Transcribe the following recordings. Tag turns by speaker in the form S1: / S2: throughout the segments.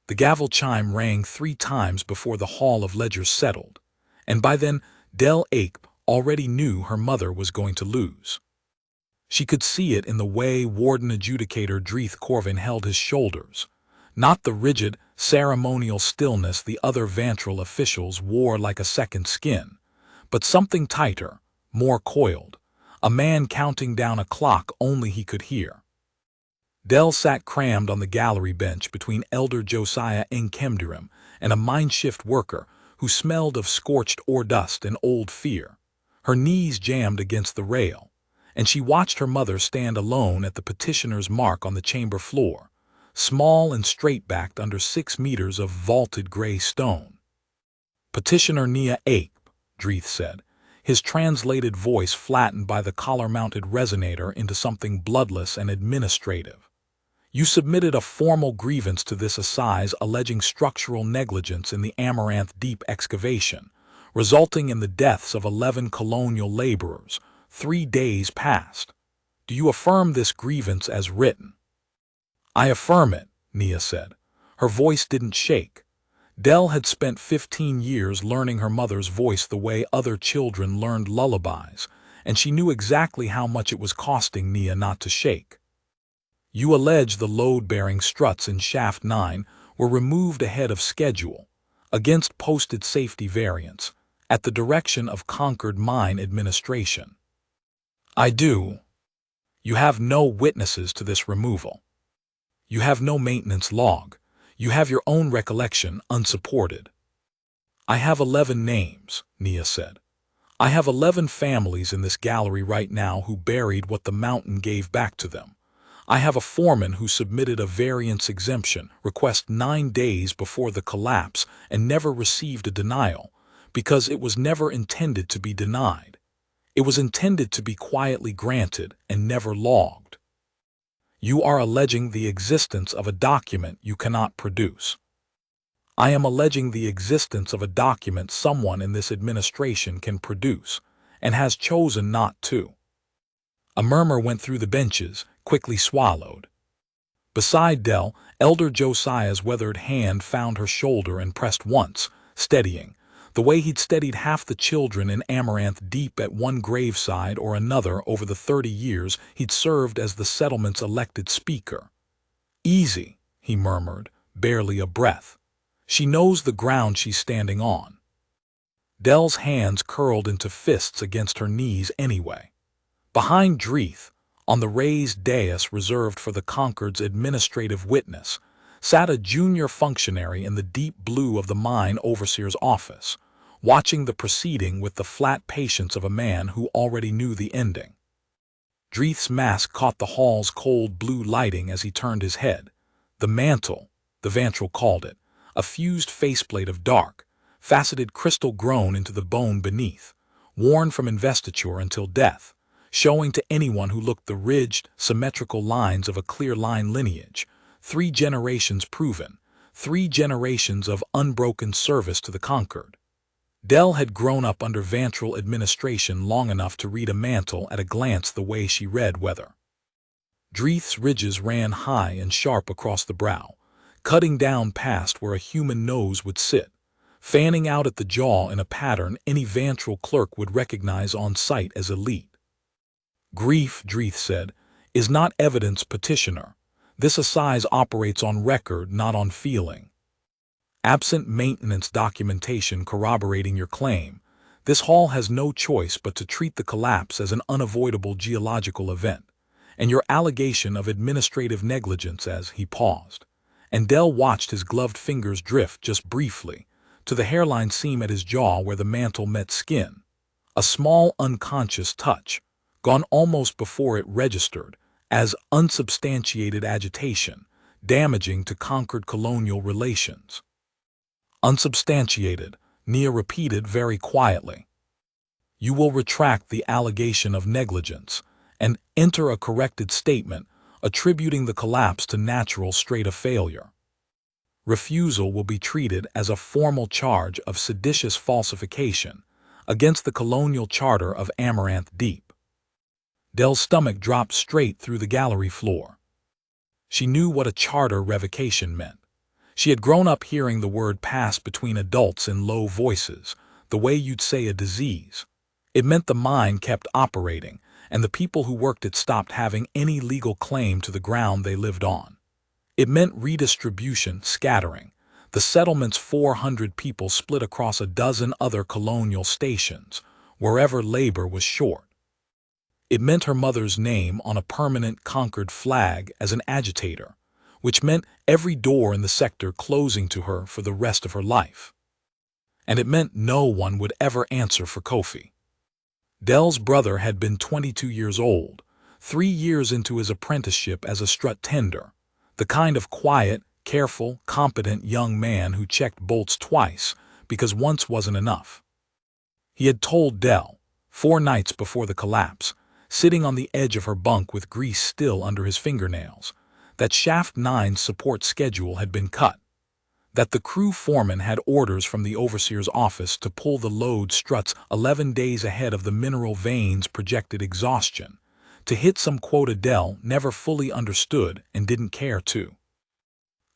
S1: The gavel chime rang 3 times before the Hall of Ledgers settled, and by then Del Achebe already knew her mother was going to lose. She could see it in the way Warden-Adjudicator Draeth Corvane held his shoulders, not the rigid, ceremonial stillness the other Vantrel officials wore like a second skin, but something tighter, more coiled, a man counting down a clock only he could hear. Del sat crammed on the gallery bench between Elder Josiah Nkemdirim and a mineshift worker who smelled of scorched ore dust and old fear. Her knees jammed against the rail, and she watched her mother stand alone at the petitioner's mark on the chamber floor, small and straight-backed under 6 meters of vaulted gray stone. "Petitioner Nia Achebe," Draeth said, his translated voice flattened by the collar-mounted resonator into something bloodless and administrative. "You submitted a formal grievance to this Assize alleging structural negligence in the Amaranth Deep excavation, resulting in the deaths of 11 colonial laborers, 3 days past. Do you affirm this grievance as written?" "I affirm it," Nia said. Her voice didn't shake. Del had spent 15 years learning her mother's voice the way other children learned lullabies, and she knew exactly how much it was costing Nia not to shake. "You allege the load-bearing struts in Shaft 9 were removed ahead of schedule, against posted safety variants, at the direction of Concord Mine Administration." "I do." "You have no witnesses to this removal. You have no maintenance log. You have your own recollection, unsupported." "I have 11 names," Nia said. "I have 11 families in this gallery right now who buried what the mountain gave back to them. I have a foreman who submitted a variance exemption request 9 days before the collapse and never received a denial, because it was never intended to be denied. It was intended to be quietly granted and never logged. You are alleging the existence of a document you cannot produce. I am alleging the existence of a document someone in this administration can produce, and has chosen not to." A murmur went through the benches, quickly swallowed. Beside Del, Elder Josiah's weathered hand found her shoulder and pressed once, steadying, the way he'd steadied half the children in Amaranth Deep at one graveside or another over the 30 years he'd served as the settlement's elected speaker. "Easy," he murmured, barely a breath. "She knows the ground she's standing on." Del's hands curled into fists against her knees anyway. Behind Draeth, on the raised dais reserved for the Concord's administrative witness, sat a junior functionary in the deep blue of the mine overseer's office, watching the proceeding with the flat patience of a man who already knew the ending. Draeth's mask caught the hall's cold blue lighting as he turned his head. The mantle, the Vantrel called it, a fused faceplate of dark, faceted crystal grown into the bone beneath, worn from investiture until death, showing to anyone who looked the ridged, symmetrical lines of a clear-line lineage, 3 generations proven, 3 generations of unbroken service to the Concord. Del had grown up under Vantrel administration long enough to read a mantle at a glance the way she read weather. Draeth's ridges ran high and sharp across the brow, cutting down past where a human nose would sit, fanning out at the jaw in a pattern any Vantrel clerk would recognize on sight as elite. "Grief," Draeth said, "is not evidence, petitioner. This Assize operates on record, not on feeling. Absent maintenance documentation corroborating your claim, this hall has no choice but to treat the collapse as an unavoidable geological event, and your allegation of administrative negligence as." He paused, and Del watched his gloved fingers drift just briefly to the hairline seam at his jaw where the mantle met skin, a small unconscious touch, gone almost before it registered as unsubstantiated agitation, damaging to Concord colonial relations. "Unsubstantiated," Nia repeated very quietly. "You will retract the allegation of negligence and enter a corrected statement attributing the collapse to natural strata failure. Refusal will be treated as a formal charge of seditious falsification against the colonial charter of Amaranth Deep." Del's stomach dropped straight through the gallery floor. She knew what a charter revocation meant. She had grown up hearing the word passed between adults in low voices, the way you'd say a disease. It meant the mine kept operating, and the people who worked it stopped having any legal claim to the ground they lived on. It meant redistribution, scattering. The settlement's 400 people split across a dozen other colonial stations, wherever labor was short. It meant her mother's name on a permanent Concord flag as an agitator, which meant every door in the sector closing to her for the rest of her life. And it meant no one would ever answer for Kofi. Dell's brother had been 22 years old, 3 years into his apprenticeship as a strut tender, the kind of quiet, careful, competent young man who checked bolts twice because once wasn't enough. He had told Dell, 4 nights before the collapse, sitting on the edge of her bunk with grease still under his fingernails, that Shaft 9's support schedule had been cut, that the crew foreman had orders from the overseer's office to pull the load struts 11 days ahead of the mineral vein's projected exhaustion, to hit some quota Dell never fully understood and didn't care to.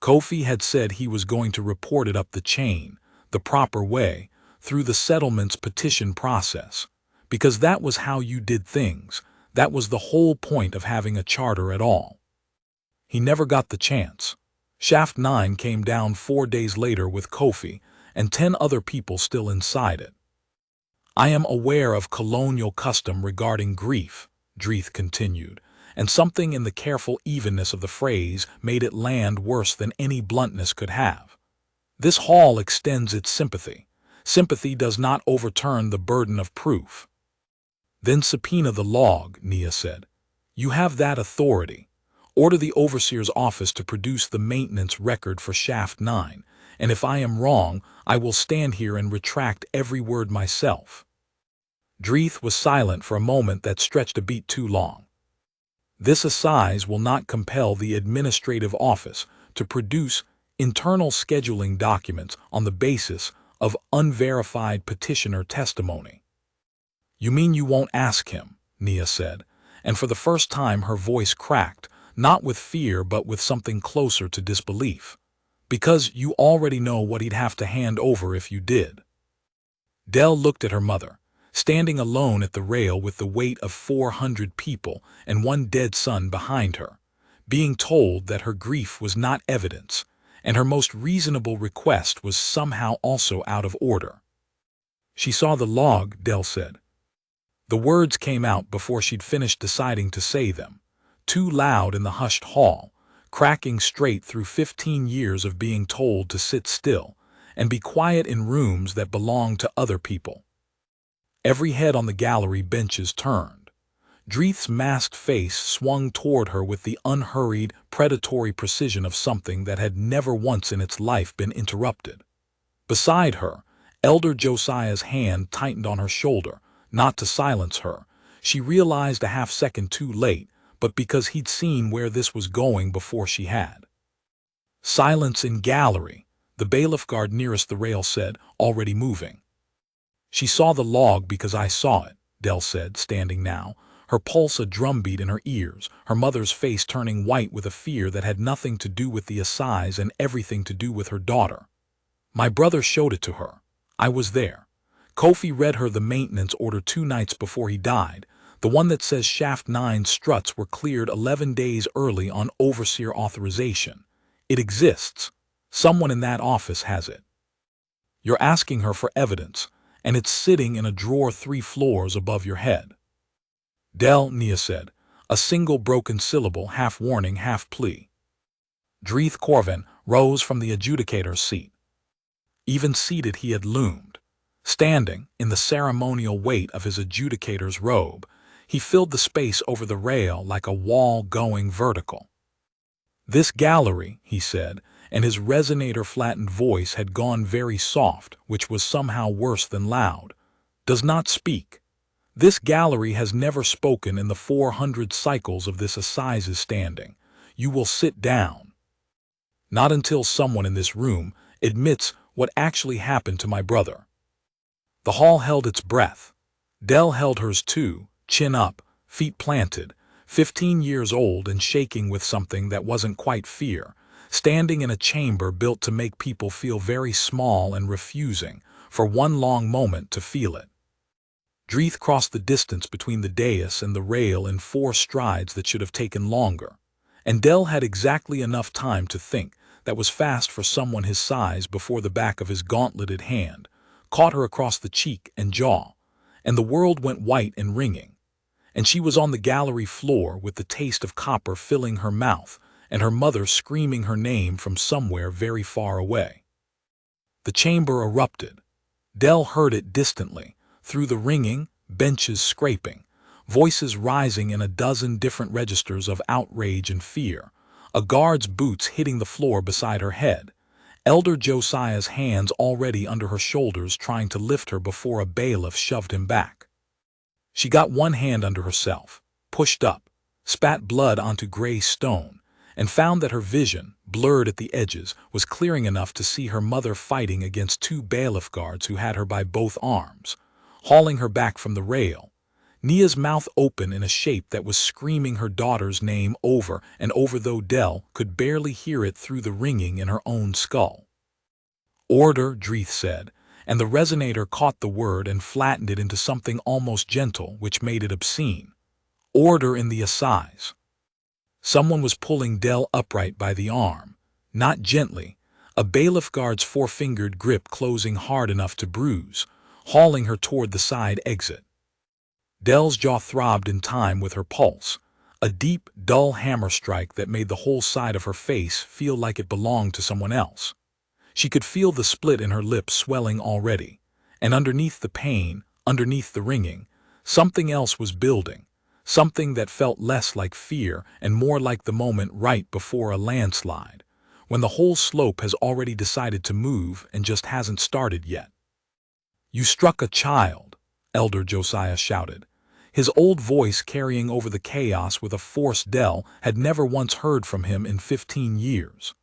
S1: Kofi had said he was going to report it up the chain, the proper way, through the settlement's petition process, because that was how you did things, that was the whole point of having a charter at all. He never got the chance. Shaft 9 came down 4 days later with Kofi and 10 other people still inside it. I am aware of colonial custom regarding grief, Draeth continued, and something in the careful evenness of the phrase made it land worse than any bluntness could have. This hall extends its sympathy. Sympathy does not overturn the burden of proof. Then subpoena the log, Nia said. You have that authority. Order the overseer's office to produce the maintenance record for Shaft 9, and if I am wrong, I will stand here and retract every word myself. Draeth was silent for a moment that stretched a beat too long. This Assize will not compel the administrative office to produce internal scheduling documents on the basis of unverified petitioner testimony. You mean you won't ask him, Nia said, and for the first time her voice cracked, not with fear but with something closer to disbelief. Because you already know what he'd have to hand over if you did. Dell looked at her mother, standing alone at the rail with the weight of 400 people and one dead son behind her, being told that her grief was not evidence, and her most reasonable request was somehow also out of order. She saw the log, Dell said. The words came out before she'd finished deciding to say them, too loud in the hushed hall, cracking straight through 15 years of being told to sit still and be quiet in rooms that belonged to other people. Every head on the gallery benches turned. Draeth's masked face swung toward her with the unhurried, predatory precision of something that had never once in its life been interrupted. Beside her, Elder Josiah's hand tightened on her shoulder, not to silence her. She realized a half-second too late, but because he'd seen where this was going before she had. Silence in gallery, the bailiff guard nearest the rail said, already moving. She saw the log because I saw it, Dell said, standing now, her pulse a drumbeat in her ears, her mother's face turning white with a fear that had nothing to do with the Assize and everything to do with her daughter. My brother showed it to her. I was there. Kofi read her the maintenance order 2 nights before he died, the one that says Shaft 9 struts were cleared 11 days early on overseer authorization. It exists. Someone in that office has it. You're asking her for evidence, and it's sitting in a drawer 3 floors above your head. Dell, Nia said, a single broken syllable, half warning, half plea. Draeth Corvane rose from the adjudicator's seat. Even seated he had loomed. Standing, in the ceremonial weight of his adjudicator's robe, he filled the space over the rail like a wall going vertical. This gallery, he said, and his resonator-flattened voice had gone very soft, which was somehow worse than loud, does not speak. This gallery has never spoken in the 400 cycles of this Assize's standing. You will sit down. Not until someone in this room admits what actually happened to my brother. The hall held its breath. Dell held hers too, chin up, feet planted, 15 years old and shaking with something that wasn't quite fear, standing in a chamber built to make people feel very small and refusing, for one long moment, to feel it. Draeth crossed the distance between the dais and the rail in 4 strides that should have taken longer, and Del had exactly enough time to think that was fast for someone his size before the back of his gauntleted hand caught her across the cheek and jaw, and the world went white and ringing, and she was on the gallery floor with the taste of copper filling her mouth and her mother screaming her name from somewhere very far away. The chamber erupted. Del heard it distantly, through the ringing, benches scraping, voices rising in a dozen different registers of outrage and fear, a guard's boots hitting the floor beside her head, Elder Josiah's hands already under her shoulders trying to lift her before a bailiff shoved him back. She got one hand under herself, pushed up, spat blood onto gray stone, and found that her vision, blurred at the edges, was clearing enough to see her mother fighting against 2 bailiff guards who had her by both arms, hauling her back from the rail, Nia's mouth open in a shape that was screaming her daughter's name over and over, though Del could barely hear it through the ringing in her own skull. "Order," Draeth said, and the resonator caught the word and flattened it into something almost gentle, which made it obscene. "Order in the Assize." Someone was pulling Del upright by the arm, not gently, a bailiff guard's 4-fingered grip closing hard enough to bruise, hauling her toward the side exit. Del's jaw throbbed in time with her pulse, a deep, dull hammer strike that made the whole side of her face feel like it belonged to someone else. She could feel the split in her lips swelling already, and underneath the pain, underneath the ringing, something else was building, something that felt less like fear and more like the moment right before a landslide, when the whole slope has already decided to move and just hasn't started yet. "You struck a child," Elder Josiah shouted, his old voice carrying over the chaos with a force Del had never once heard from him in 15 years.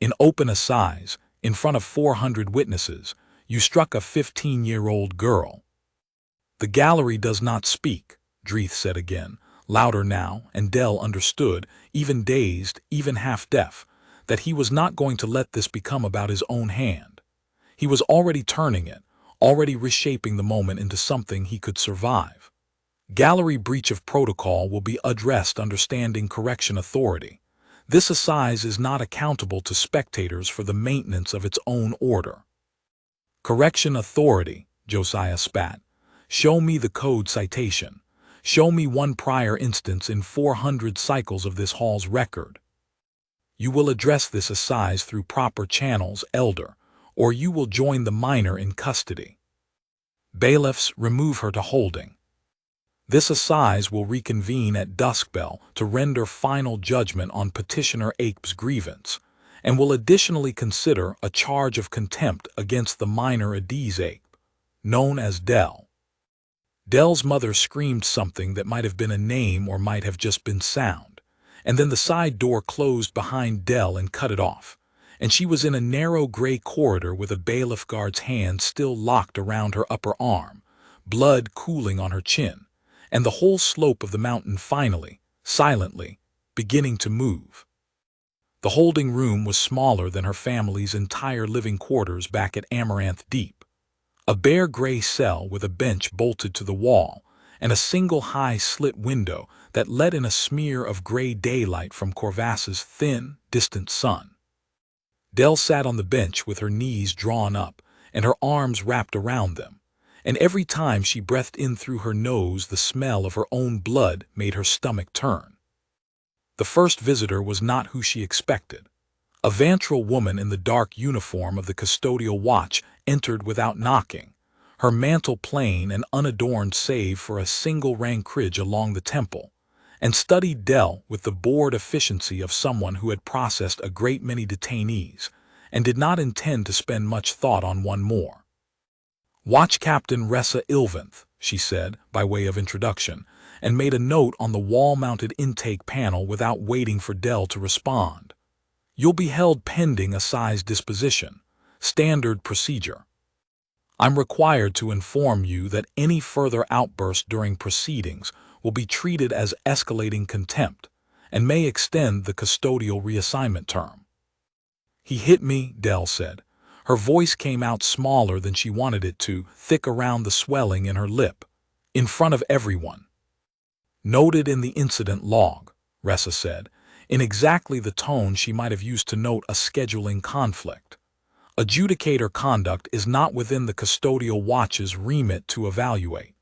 S1: "In open assize, in front of 400 witnesses, you struck a 15-year-old girl." "The gallery does not speak," Draeth said again, louder now, and Del understood, even dazed, even half-deaf, that he was not going to let this become about his own hand. He was already turning it, already reshaping the moment into something he could survive. "Gallery breach of protocol will be addressed under standing correction authority. This Assize is not accountable to spectators for the maintenance of its own order." "Correction authority," Josiah spat. "Show me the code citation. Show me one prior instance in 400 cycles of this hall's record. You will address this Assize through proper channels, Elder, or you will join the minor in custody. Bailiffs, remove her to holding. This Assize will reconvene at duskbell to render final judgment on Petitioner Achebe's grievance, and will additionally consider a charge of contempt against the minor Assize Ache, known as Del." Del's mother screamed something that might have been a name or might have just been sound, and then the side door closed behind Del and cut it off, and she was in a narrow gray corridor with a bailiff guard's hand still locked around her upper arm, blood cooling on her chin, and the whole slope of the mountain finally, silently, beginning to move. The holding room was smaller than her family's entire living quarters back at Amaranth Deep. A bare gray cell with a bench bolted to the wall, and a single high slit window that let in a smear of gray daylight from Corvassa's thin, distant sun. Del sat on the bench with her knees drawn up and her arms wrapped around them, and every time she breathed in through her nose the smell of her own blood made her stomach turn. The first visitor was not who she expected. A Vantrel woman in the dark uniform of the custodial watch entered without knocking, her mantle plain and unadorned save for a single rankridge along the temple, and studied Del with the bored efficiency of someone who had processed a great many detainees and did not intend to spend much thought on one more. "Watch Captain Ressa Ilvanth," she said, by way of introduction, and made a note on the wall-mounted intake panel without waiting for Del to respond. "You'll be held pending Assize disposition. Standard procedure. I'm required to inform you that any further outburst during proceedings will be treated as escalating contempt and may extend the custodial reassignment term." He hit me, Dell said. Her voice came out smaller than she wanted it to, thick around the swelling in her lip. In front of everyone. Noted in the incident log, Ressa said, in exactly the tone she might have used to note a scheduling conflict. Adjudicator conduct is not within the custodial watch's remit to evaluate.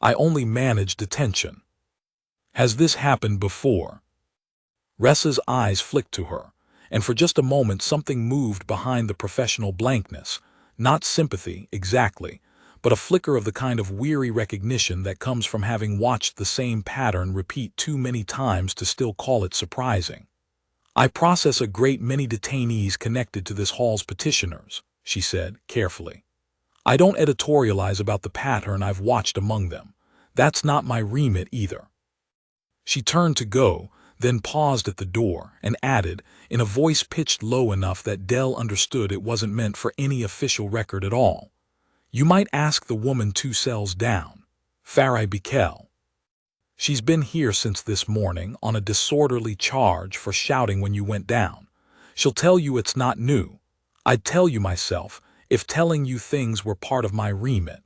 S1: I only manage detention. Has this happened before? Ressa's eyes flicked to her, and for just a moment something moved behind the professional blankness, not sympathy, exactly, but a flicker of the kind of weary recognition that comes from having watched the same pattern repeat too many times to still call it surprising. I process a great many detainees connected to this hall's petitioners, she said, carefully. I don't editorialize about the pattern I've watched among them. That's not my remit either. She turned to go, then paused at the door, and added, in a voice pitched low enough that Dell understood it wasn't meant for any official record at all. You might ask the woman 2 cells down, Farai Bikel. She's been here since this morning on a disorderly charge for shouting when you went down. She'll tell you it's not new. I'd tell you myself if telling you things were part of my remit.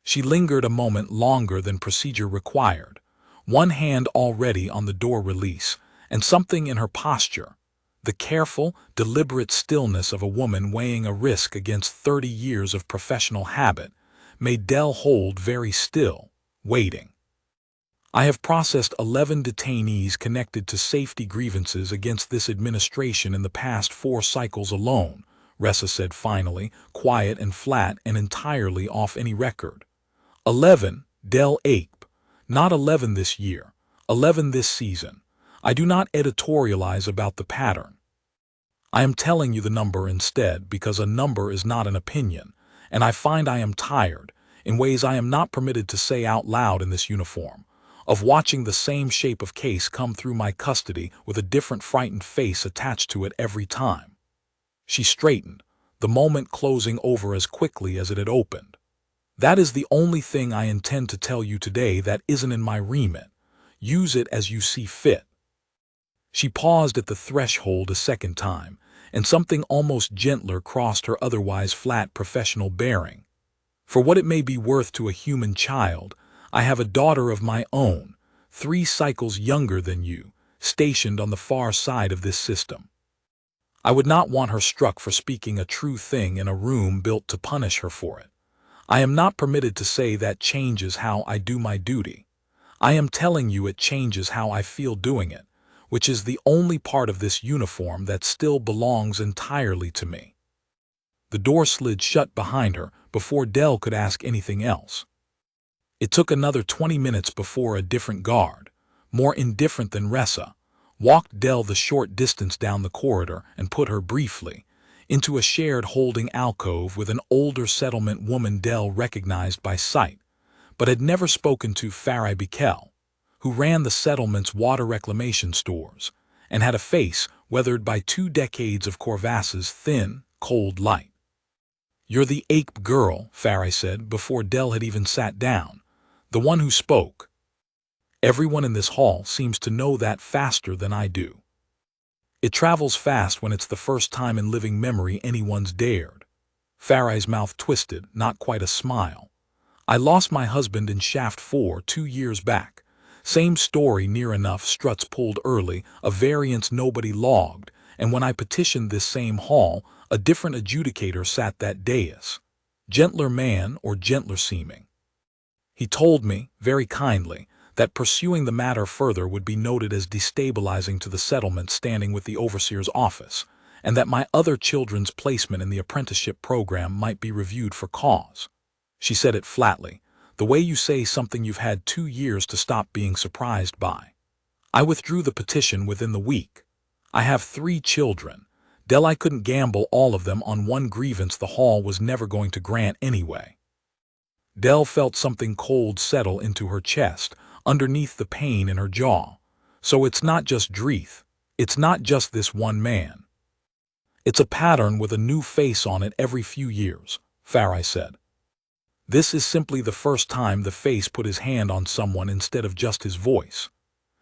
S1: She lingered a moment longer than procedure required, one hand already on the door release, and something in her posture, the careful, deliberate stillness of a woman weighing a risk against 30 years of professional habit, made Dell hold very still, waiting. I have processed 11 detainees connected to safety grievances against this administration in the past 4 cycles alone, Ressa said finally, quiet and flat and entirely off any record. 11, Dell Ape. Not 11 this year, 11 this season. I do not editorialize about the pattern. I am telling you the number instead because a number is not an opinion, and I find I am tired, in ways I am not permitted to say out loud in this uniform, of watching the same shape of case come through my custody with a different frightened face attached to it every time. She straightened, the moment closing over as quickly as it had opened. That is the only thing I intend to tell you today that isn't in my remit. Use it as you see fit. She paused at the threshold a second time, and something almost gentler crossed her otherwise flat professional bearing. For what it may be worth to a human child, I have a daughter of my own, 3 cycles younger than you, stationed on the far side of this system. I would not want her struck for speaking a true thing in a room built to punish her for it. I am not permitted to say that changes how I do my duty. I am telling you it changes how I feel doing it, which is the only part of this uniform that still belongs entirely to me. The door slid shut behind her before Dell could ask anything else. It took another 20 minutes before a different guard, more indifferent than Ressa, walked Dell the short distance down the corridor and put her briefly into a shared holding alcove with an older settlement woman Dell recognized by sight, but had never spoken to Farai Bikel, who ran the settlement's water reclamation stores, and had a face weathered by 2 decades of Corvassa's thin, cold light. You're the ape girl, Farai said before Dell had even sat down, the one who spoke. Everyone in this hall seems to know that faster than I do. It travels fast when it's the first time in living memory anyone's dared. Farai's mouth twisted, not quite a smile. I lost my husband in Shaft 4 2 years back. Same story near enough, struts pulled early, a variance nobody logged, and when I petitioned this same hall, a different adjudicator sat that dais. Gentler man or gentler seeming. He told me, very kindly, that pursuing the matter further would be noted as destabilizing to the settlement standing with the overseer's office, and that my other children's placement in the apprenticeship program might be reviewed for cause. She said it flatly, the way you say something you've had 2 years to stop being surprised by. I withdrew the petition within the week. I have 3 children. Dell, I couldn't gamble all of them on one grievance the hall was never going to grant anyway. Dell felt something cold settle into her chest, underneath the pain in her jaw. So it's not just Draeth. It's not just this one man. It's a pattern with a new face on it every few years, Farai said. This is simply the first time the face put his hand on someone instead of just his voice.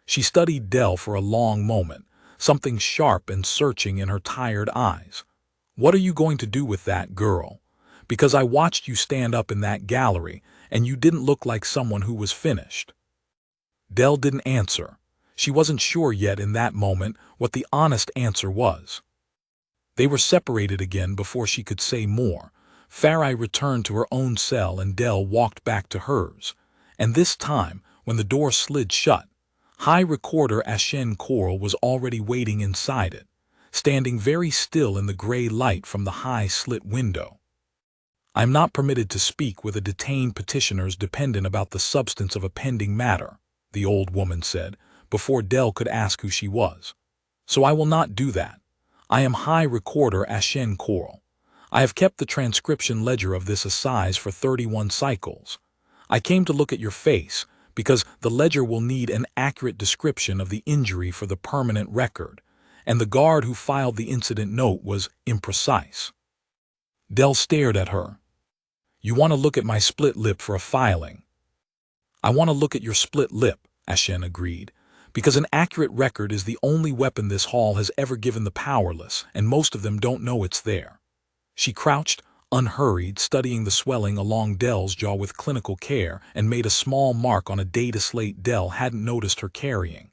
S1: She studied Dell for a long moment, something sharp and searching in her tired eyes. "What are you going to do with that, girl? Because I watched you stand up in that gallery, and you didn't look like someone who was finished." Dell didn't answer. She wasn't sure yet in that moment what the honest answer was. They were separated again before she could say more. Farai returned to her own cell and Dell walked back to hers. And this time, when the door slid shut, High Recorder Ashen Coral was already waiting inside it, standing very still in the gray light from the high slit window. "I am not permitted to speak with a detained petitioner's dependent about the substance of a pending matter," the old woman said, before Dell could ask who she was. "So I will not do that. I am High Recorder Ashen Coral. I have kept the transcription ledger of this assize for 31 cycles. I came to look at your face, because the ledger will need an accurate description of the injury for the permanent record, and the guard who filed the incident note was imprecise." Dell stared at her. "You want to look at my split lip for a filing?" "I want to look at your split lip," Ashen agreed, "because an accurate record is the only weapon this hall has ever given the powerless, and most of them don't know it's there." She crouched, unhurried, studying the swelling along Dell's jaw with clinical care, and made a small mark on a data slate Dell hadn't noticed her carrying.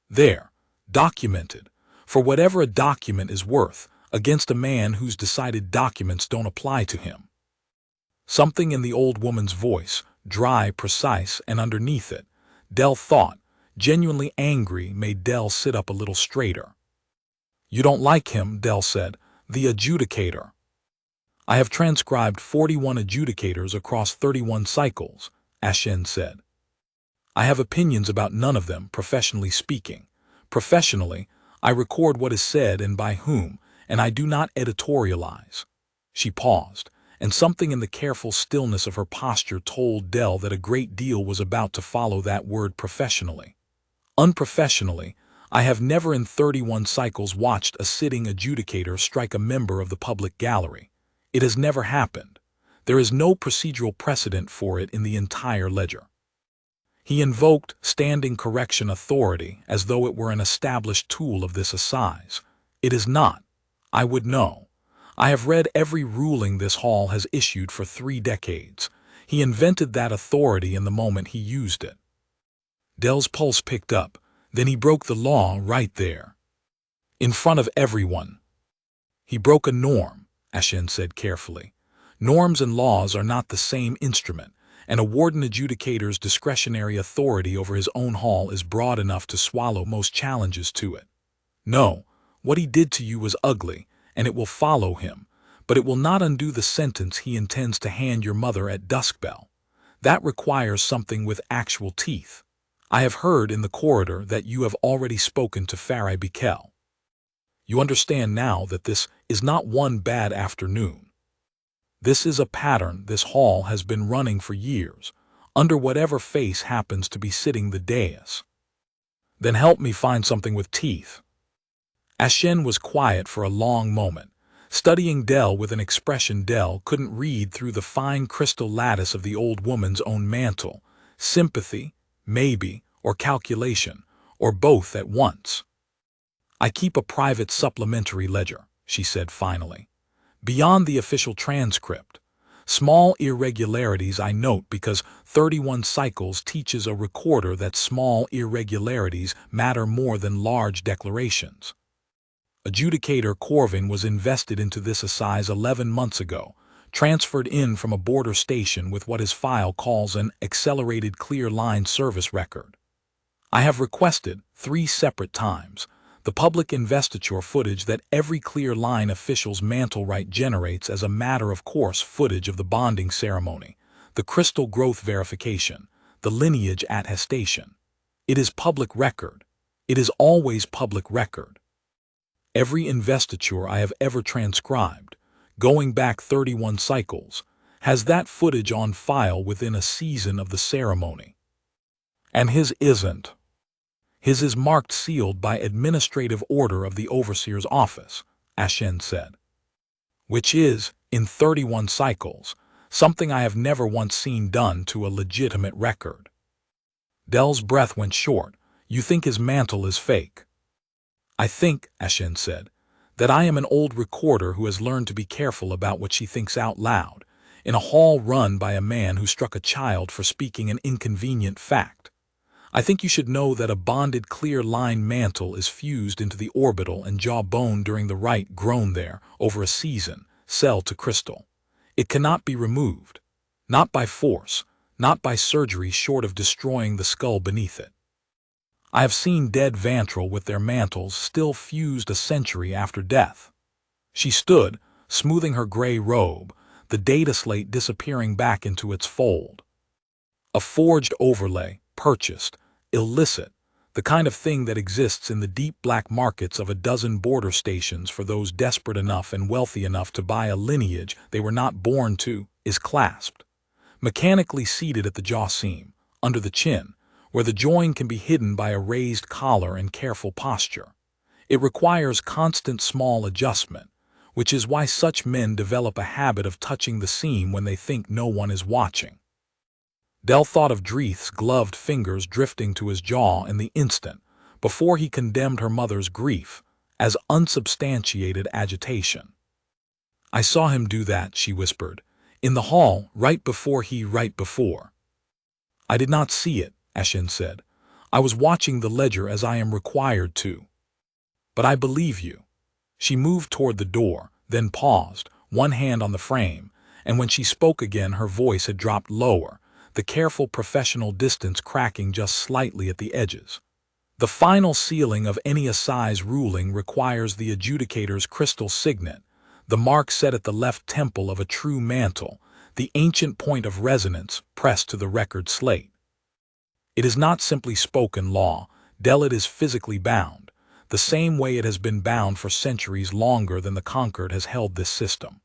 S1: "There, documented, for whatever a document is worth, against a man who's decided documents don't apply to him." Something in the old woman's voice, dry, precise, and underneath it, Dell thought, genuinely angry, made Dell sit up a little straighter. "You don't like him," Dell said, "the adjudicator." "I have transcribed 41 adjudicators across 31 cycles," Ashen said. "I have opinions about none of them, professionally speaking. Professionally, I record what is said and by whom, and I do not editorialize." She paused, and something in the careful stillness of her posture told Dell that a great deal was about to follow that word professionally. "Unprofessionally, I have never in 31 cycles watched a sitting adjudicator strike a member of the public gallery. It has never happened. There is no procedural precedent for it in the entire ledger." He invoked standing correction authority as though it were an established tool of this assize. "It is not. I would know. I have read every ruling this hall has issued for 3 decades. He invented that authority in the moment he used it." Dell's pulse picked up. Then he broke the law right there. In front of everyone. "He broke a norm," Ashen said carefully. "Norms and laws are not the same instrument, and a Warden-Adjudicator's discretionary authority over his own hall is broad enough to swallow most challenges to it. No, what he did to you was ugly, and it will follow him, but it will not undo the sentence he intends to hand your mother at duskbell. That requires something with actual teeth. I have heard in the corridor that you have already spoken to Farai Bikel. You understand now that this is not one bad afternoon. This is a pattern this hall has been running for years, under whatever face happens to be sitting the dais." "Then help me find something with teeth." Ashen was quiet for a long moment, studying Dell with an expression Dell couldn't read through the fine crystal lattice of the old woman's own mantle. Sympathy, maybe, or calculation, or both at once. "I keep a private supplementary ledger," she said finally. "Beyond the official transcript. Small irregularities I note because 31 cycles teaches a recorder that small irregularities matter more than large declarations. Adjudicator Corvane was invested into this assize 11 months ago, transferred in from a border station with what his file calls an accelerated clear line service record. I have requested 3 separate times the public investiture footage that every clear line official's mantle right generates as a matter of course footage of the bonding ceremony, the crystal growth verification, the lineage attestation. It is public record. It is always public record. Every investiture I have ever transcribed, going back 31 cycles, has that footage on file within a season of the ceremony. And his isn't. His is marked sealed by administrative order of the overseer's office," Ashen said. "Which is, in 31 cycles, something I have never once seen done to a legitimate record." Dell's breath went short. "You think his mantle is fake?" I think, Ashen said, that I am an old recorder who has learned to be careful about what she thinks out loud, in a hall run by a man who struck a child for speaking an inconvenient fact. I think you should know that a bonded clear-line mantle is fused into the orbital and jawbone during the rite grown there over a season, cell to crystal. It cannot be removed. Not by force, not by surgery short of destroying the skull beneath it. I have seen dead Vantrel with their mantles still fused a century after death. She stood, smoothing her gray robe, the data slate disappearing back into its fold. A forged overlay, purchased, illicit, the kind of thing that exists in the deep black markets of a dozen border stations for those desperate enough and wealthy enough to buy a lineage they were not born to, is clasped, mechanically seated at the jaw seam, under the chin, where the join can be hidden by a raised collar and careful posture. It requires constant small adjustment, which is why such men develop a habit of touching the seam when they think no one is watching. Dell thought of Draeth's gloved fingers drifting to his jaw in the instant before he condemned her mother's grief as unsubstantiated agitation. I saw him do that, she whispered, in the hall right before. I did not see it, Ashen said. I was watching the ledger as I am required to. But I believe you. She moved toward the door, then paused, one hand on the frame, and when she spoke again her voice had dropped lower, the careful professional distance cracking just slightly at the edges. The final sealing of any Assize ruling requires the adjudicator's crystal signet, the mark set at the left temple of a true mantle, the ancient point of resonance pressed to the record slate. It is not simply spoken law, it is physically bound, the same way it has been bound for centuries longer than the Concord has held this system.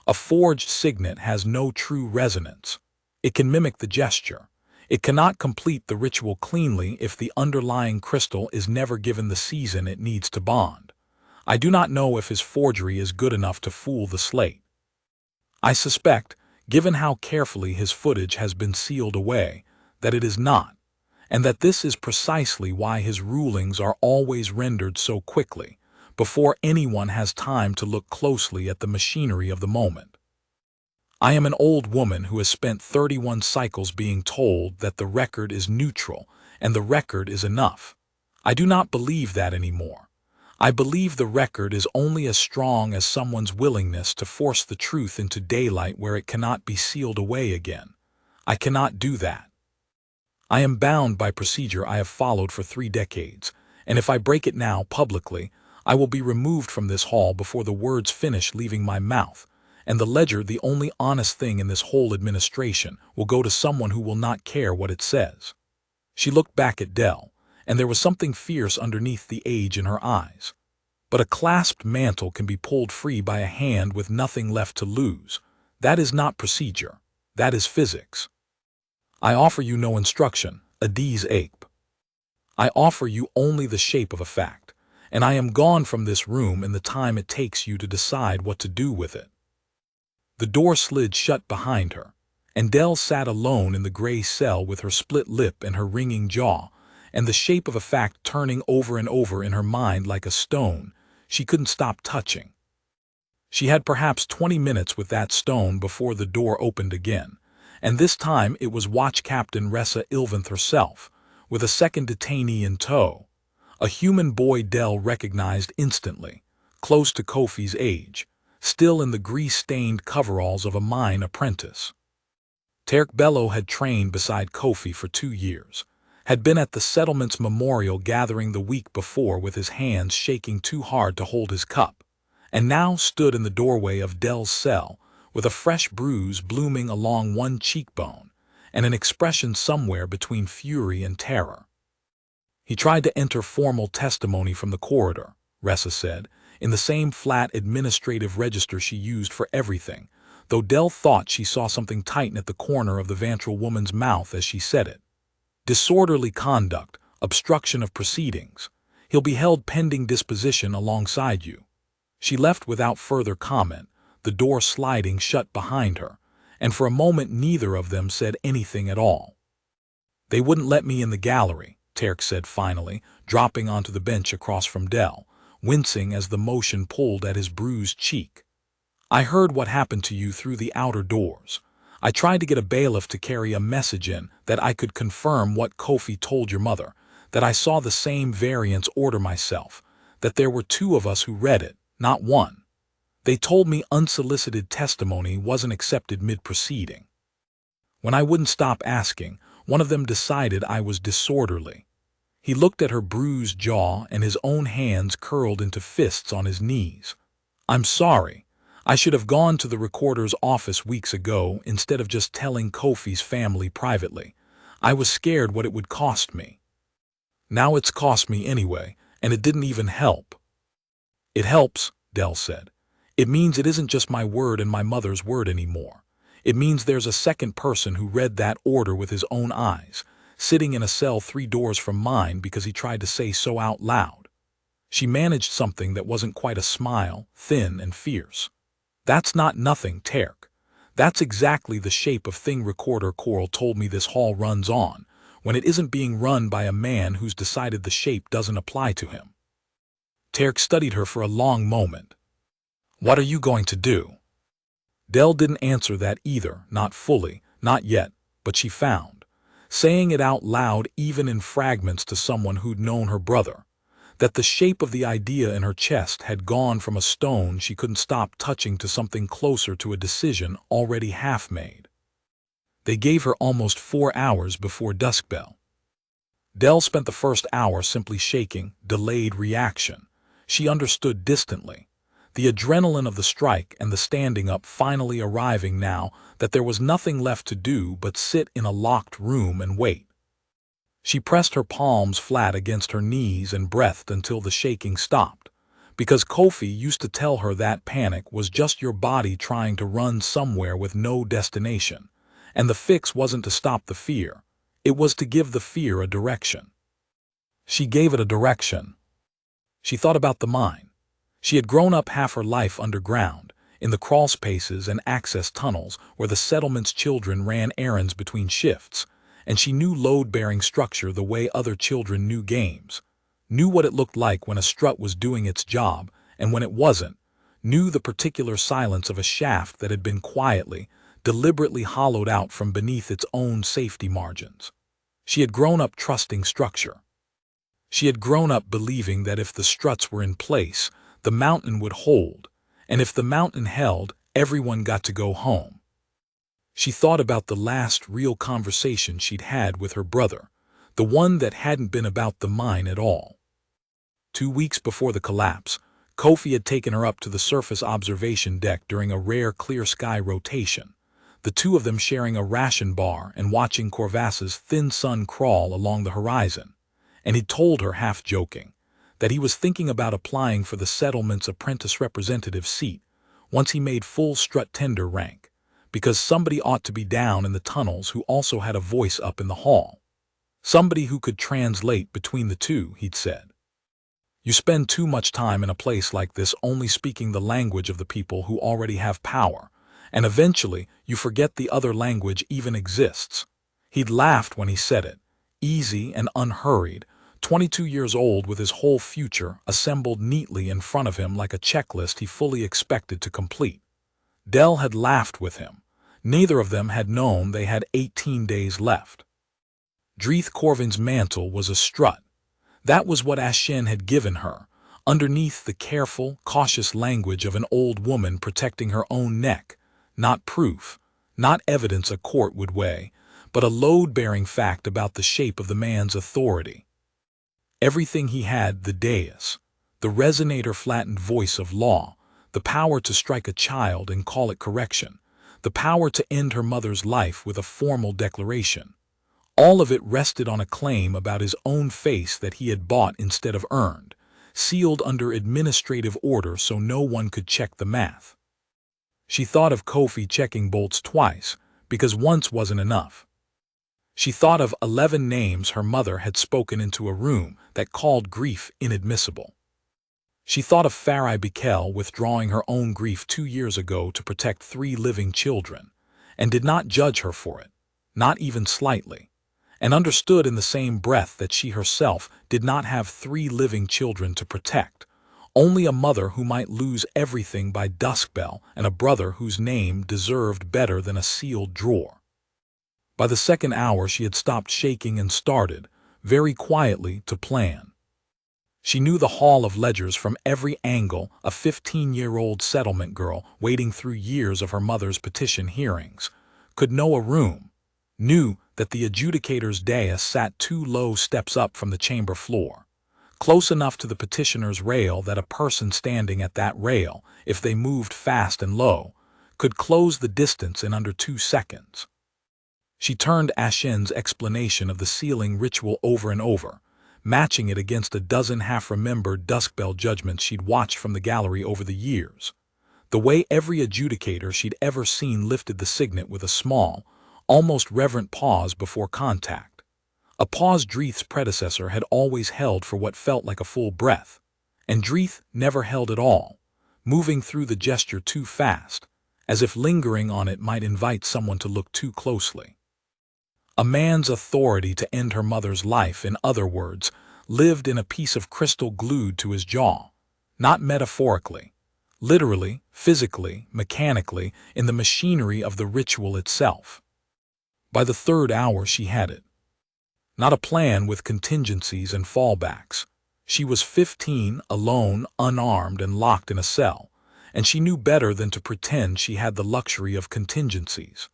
S1: A forged signet has no true resonance. It can mimic the gesture. It cannot complete the ritual cleanly if the underlying crystal is never given the season it needs to bond. I do not know if his forgery is good enough to fool the slate. I suspect, given how carefully his footage has been sealed away, that it is not, and that this is precisely why his rulings are always rendered so quickly, before anyone has time to look closely at the machinery of the moment. I am an old woman who has spent 31 cycles being told that the record is neutral and the record is enough. I do not believe that anymore. I believe the record is only as strong as someone's willingness to force the truth into daylight where it cannot be sealed away again. I cannot do that. I am bound by procedure I have followed for 3 decades, and if I break it now publicly, I will be removed from this hall before the words finish leaving my mouth, and the ledger, the only honest thing in this whole administration, will go to someone who will not care what it says. She looked back at Dell, and there was something fierce underneath the age in her eyes. But a clasped mantle can be pulled free by a hand with nothing left to lose. That is not procedure. That is physics. I offer you no instruction, Assize Achebe. I offer you only the shape of a fact, and I am gone from this room in the time it takes you to decide what to do with it. The door slid shut behind her, and Dell sat alone in the gray cell with her split lip and her ringing jaw, and the shape of a fact turning over and over in her mind like a stone she couldn't stop touching. She had perhaps 20 minutes with that stone before the door opened again, and this time it was Watch Captain Ressa Ilvanth herself, with a second detainee in tow, a human boy Dell recognized instantly, close to Kofi's age, still in the grease-stained coveralls of a mine apprentice. Terk Bello had trained beside Kofi for 2 years, had been at the settlement's memorial gathering the week before with his hands shaking too hard to hold his cup, and now stood in the doorway of Dell's cell with a fresh bruise blooming along one cheekbone and an expression somewhere between fury and terror. He tried to enter formal testimony from the corridor, Ressa said, in the same flat administrative register she used for everything, though Dell thought she saw something tighten at the corner of the Vantrel woman's mouth as she said it. Disorderly conduct, obstruction of proceedings. He'll be held pending disposition alongside you. She left without further comment, the door sliding shut behind her, and for a moment neither of them said anything at all. They wouldn't let me in the gallery, Terk said finally, dropping onto the bench across from Dell, wincing as the motion pulled at his bruised cheek. "I heard what happened to you through the outer doors. I tried to get a bailiff to carry a message in that I could confirm what Kofi told your mother, that I saw the same variance order myself, that there were 2 of us who read it, not 1. They told me unsolicited testimony wasn't accepted mid-proceeding. When I wouldn't stop asking, one of them decided I was disorderly." He looked at her bruised jaw and his own hands curled into fists on his knees. "I'm sorry. I should have gone to the recorder's office weeks ago instead of just telling Kofi's family privately. I was scared what it would cost me. Now it's cost me anyway, and it didn't even help." "It helps," Dell said. "It means it isn't just my word and my mother's word anymore. It means there's a second person who read that order with his own eyes, sitting in a cell 3 doors from mine because he tried to say so out loud." She managed something that wasn't quite a smile, thin and fierce. "That's not nothing, Terk. That's exactly the shape of thing Recorder Coral told me this hall runs on, when it isn't being run by a man who's decided the shape doesn't apply to him." Terk studied her for a long moment. "What are you going to do?" Dell didn't answer that either, not fully, not yet, but she found, saying it out loud even in fragments to someone who'd known her brother, that the shape of the idea in her chest had gone from a stone she couldn't stop touching to something closer to a decision already half-made. They gave her almost 4 hours before dusk bell. Dell spent the first hour simply shaking, delayed reaction. She understood distantly, the adrenaline of the strike and the standing up finally arriving now that there was nothing left to do but sit in a locked room and wait. She pressed her palms flat against her knees and breathed until the shaking stopped, because Kofi used to tell her that panic was just your body trying to run somewhere with no destination, and the fix wasn't to stop the fear, it was to give the fear a direction. She gave it a direction. She thought about the mine. She had grown up half her life underground, in the crawl spaces and access tunnels where the settlement's children ran errands between shifts, and she knew load-bearing structure the way other children knew games, knew what it looked like when a strut was doing its job and when it wasn't, knew the particular silence of a shaft that had been quietly, deliberately hollowed out from beneath its own safety margins. She had grown up trusting structure. She had grown up believing that if the struts were in place, the mountain would hold, and if the mountain held, everyone got to go home. She thought about the last real conversation she'd had with her brother, the one that hadn't been about the mine at all. 2 weeks before the collapse, Kofi had taken her up to the surface observation deck during a rare clear sky rotation, the 2 of them sharing a ration bar and watching Corvassa's thin sun crawl along the horizon, and he'd told her, half joking, that he was thinking about applying for the settlement's apprentice representative seat once he made full strut tender rank, because somebody ought to be down in the tunnels who also had a voice up in the hall. Somebody who could translate between the 2, he'd said. You spend too much time in a place like this only speaking the language of the people who already have power, and eventually you forget the other language even exists. He'd laughed when he said it, easy and unhurried, 22 years old with his whole future assembled neatly in front of him like a checklist he fully expected to complete. Dell had laughed with him. Neither of them had known they had 18 days left. Draeth Corvane's mantle was a strut. That was what Ashen had given her, underneath the careful, cautious language of an old woman protecting her own neck, not proof, not evidence a court would weigh, but a load-bearing fact about the shape of the man's authority. Everything he had, the dais, the resonator-flattened voice of law, the power to strike a child and call it correction, the power to end her mother's life with a formal declaration. All of it rested on a claim about his own face that he had bought instead of earned, sealed under administrative order so no one could check the math. She thought of Kofi checking bolts twice, because once wasn't enough. She thought of 11 names her mother had spoken into a room that called grief inadmissible. She thought of Farai Bikel withdrawing her own grief 2 years ago to protect 3 living children, and did not judge her for it, not even slightly, and understood in the same breath that she herself did not have 3 living children to protect, only a mother who might lose everything by dusk-bell and a brother whose name deserved better than a sealed drawer. By the second hour she had stopped shaking and started, very quietly, to plan. She knew the Hall of Ledgers from every angle, a 15-year-old settlement girl waiting through years of her mother's petition hearings, could know a room, knew that the adjudicator's dais sat 2 low steps up from the chamber floor, close enough to the petitioner's rail that a person standing at that rail, if they moved fast and low, could close the distance in under 2 seconds. She turned Ashen's explanation of the sealing ritual over and over, matching it against a dozen half-remembered dusk-bell judgments she'd watched from the gallery over the years. The way every adjudicator she'd ever seen lifted the signet with a small, almost reverent pause before contact. A pause Draeth's predecessor had always held for what felt like a full breath, and Draeth never held at all, moving through the gesture too fast, as if lingering on it might invite someone to look too closely. A man's authority to end her mother's life, in other words, lived in a piece of crystal glued to his jaw, not metaphorically, literally, physically, mechanically, in the machinery of the ritual itself. By the third hour she had it. Not a plan with contingencies and fallbacks. She was 15, alone, unarmed, and locked in a cell, and she knew better than to pretend she had the luxury of contingencies.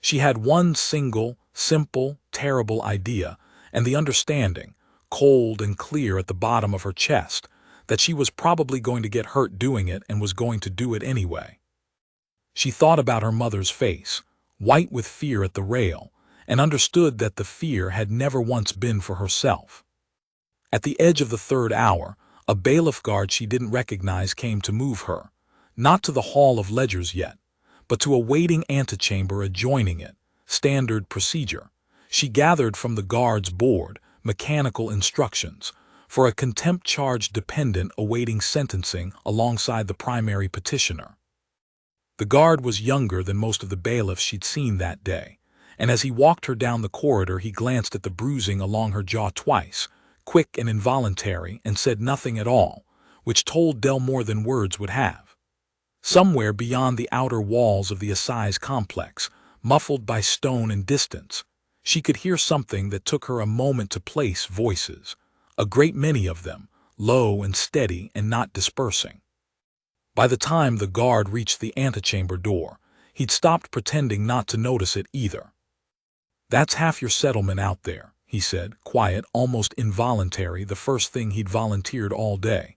S1: She had one single, simple, terrible idea, and the understanding, cold and clear at the bottom of her chest, that she was probably going to get hurt doing it and was going to do it anyway. She thought about her mother's face, white with fear at the rail, and understood that the fear had never once been for herself. At the edge of the third hour, a bailiff guard she didn't recognize came to move her, not to the Hall of Ledgers yet, but to a waiting antechamber adjoining it, standard procedure. She gathered from the guard's board mechanical instructions for a contempt-charged dependent awaiting sentencing alongside the primary petitioner. The guard was younger than most of the bailiffs she'd seen that day, and as he walked her down the corridor he glanced at the bruising along her jaw twice, quick and involuntary, and said nothing at all, which told Del more than words would have. Somewhere beyond the outer walls of the Assize complex, muffled by stone and distance, she could hear something that took her a moment to place: voices, a great many of them, low and steady and not dispersing. By the time the guard reached the antechamber door, he'd stopped pretending not to notice it either. "That's half your settlement out there," he said, quiet, almost involuntary, the first thing he'd volunteered all day.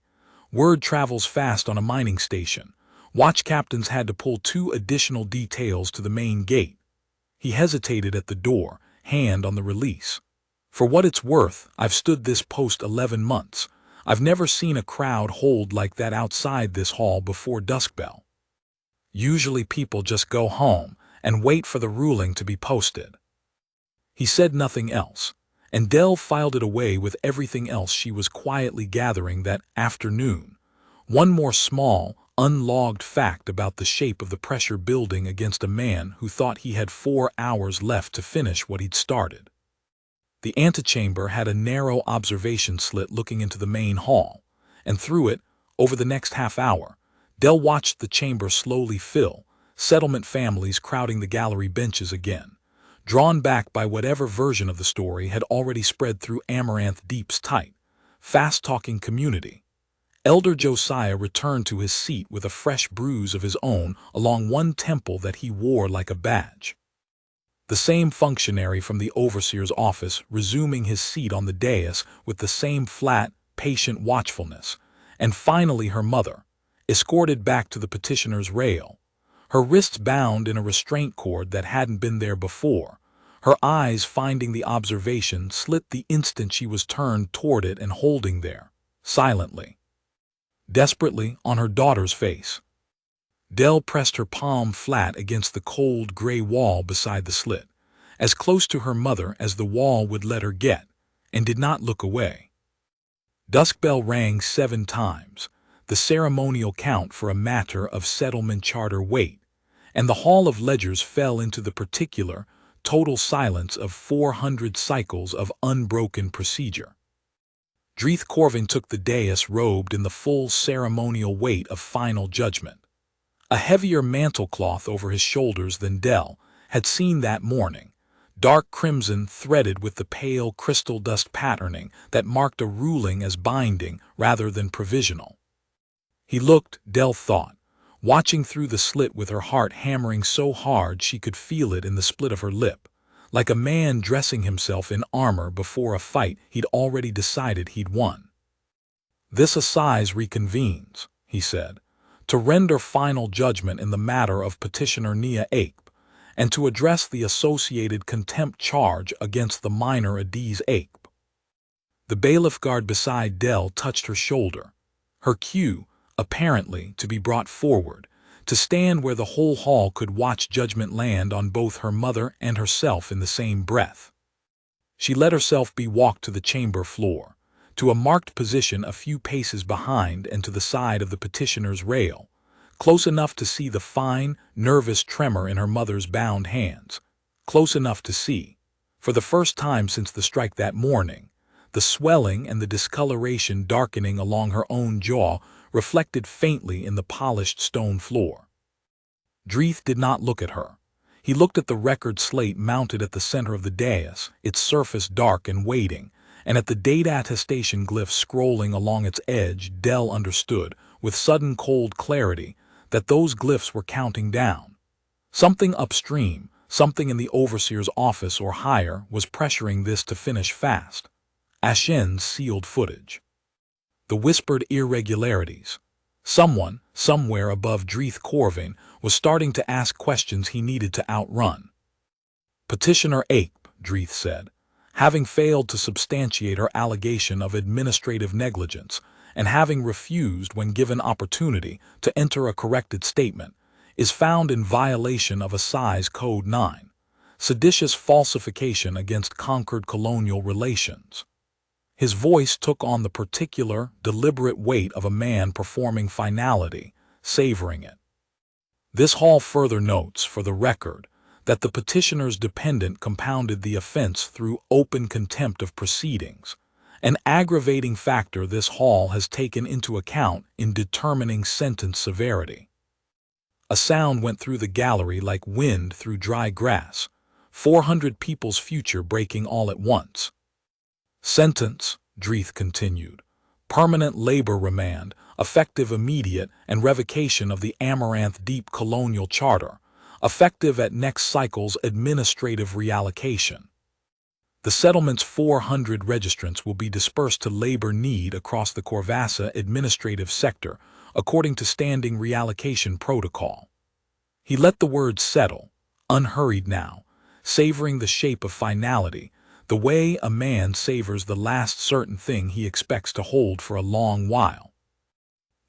S1: "Word travels fast on a mining station. Watch captains had to pull 2 additional details to the main gate." He hesitated at the door, hand on the release. "For what it's worth, I've stood this post 11 months. I've never seen a crowd hold like that outside this hall before dusk-bell. Usually people just go home and wait for the ruling to be posted." He said nothing else, and Del filed it away with everything else she was quietly gathering that afternoon. One more small, unlogged fact about the shape of the pressure building against a man who thought he had 4 hours left to finish what he'd started. The antechamber had a narrow observation slit looking into the main hall, and through it, over the next half hour, Del watched the chamber slowly fill, settlement families crowding the gallery benches again, drawn back by whatever version of the story had already spread through Amaranth Deep's tight, fast-talking community. Elder Josiah returned to his seat with a fresh bruise of his own along one temple that he wore like a badge. The same functionary from the overseer's office resuming his seat on the dais with the same flat, patient watchfulness, and finally her mother, escorted back to the petitioner's rail, her wrists bound in a restraint cord that hadn't been there before, her eyes finding the observation slit the instant she was turned toward it and holding there, silently, desperately, on her daughter's face. Del pressed her palm flat against the cold gray wall beside the slit, as close to her mother as the wall would let her get, and did not look away. Dusk-bell rang 7 times, the ceremonial count for a matter of settlement charter weight, and the Hall of Ledgers fell into the particular, total silence of 400 cycles of unbroken procedure. Draeth Corvane took the dais robed in the full ceremonial weight of final judgment. A heavier mantelcloth over his shoulders than Dell had seen that morning, dark crimson threaded with the pale crystal dust patterning that marked a ruling as binding rather than provisional. He looked, Dell thought, watching through the slit with her heart hammering so hard she could feel it in the split of her lip, like a man dressing himself in armor before a fight he'd already decided he'd won. "This Assize reconvenes," he said, "to render final judgment in the matter of petitioner Nia Achebe, and to address the associated contempt charge against the minor Assize Achebe." The bailiff guard beside Dell touched her shoulder, her cue, apparently, to be brought forward, to stand where the whole hall could watch judgment land on both her mother and herself in the same breath. She let herself be walked to the chamber floor, to a marked position a few paces behind and to the side of the petitioner's rail, close enough to see the fine, nervous tremor in her mother's bound hands, close enough to see, for the first time since the strike that morning, the swelling and the discoloration darkening along her own jaw reflected faintly in the polished stone floor. Draeth did not look at her. He looked at the record slate mounted at the center of the dais, its surface dark and waiting, and at the date attestation glyph scrolling along its edge. Dell understood, with sudden cold clarity, that those glyphs were counting down. Something upstream, something in the overseer's office or higher, was pressuring this to finish fast. Assize's sealed footage. The whispered irregularities. Someone, somewhere above Draeth Corvane, was starting to ask questions he needed to outrun. "Petitioner Achebe," Draeth said, "having failed to substantiate her allegation of administrative negligence, and having refused, when given opportunity, to enter a corrected statement, is found in violation of Assize Code 9, seditious falsification against Concord colonial relations." His voice took on the particular, deliberate weight of a man performing finality, savoring it. This hall further notes, for the record, that the petitioner's dependent compounded the offense through open contempt of proceedings, an aggravating factor this hall has taken into account in determining sentence severity. A sound went through the gallery like wind through dry grass, 400 people's future breaking all at once. "Sentence," Draeth continued, "permanent labor remand, effective immediate, and revocation of the Amaranth Deep Colonial Charter, effective at next cycle's administrative reallocation. The settlement's 400 registrants will be dispersed to labor need across the Corvassa administrative sector, according to standing reallocation protocol." He let the words settle, unhurried now, savoring the shape of finality, the way a man savors the last certain thing he expects to hold for a long while.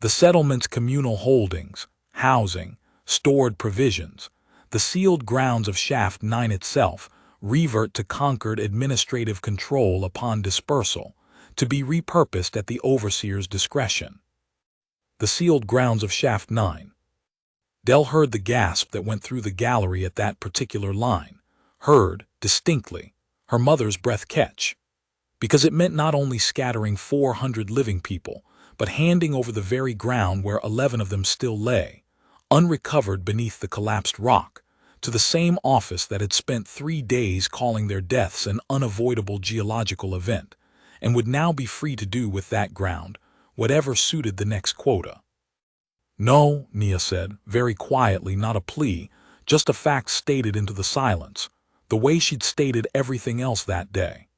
S1: The settlement's communal holdings, housing, stored provisions, the sealed grounds of Shaft 9 itself, revert to Concord administrative control upon dispersal, to be repurposed at the overseer's discretion. The sealed grounds of Shaft 9. Dell heard the gasp that went through the gallery at that particular line, heard, distinctly, her mother's breath catch, because it meant not only scattering 400 living people, but handing over the very ground where 11 of them still lay, unrecovered beneath the collapsed rock, to the same office that had spent 3 days calling their deaths an unavoidable geological event, and would now be free to do with that ground whatever suited the next quota. "No," Nia said, very quietly, not a plea, just a fact stated into the silence, the way she'd stated everything else that day.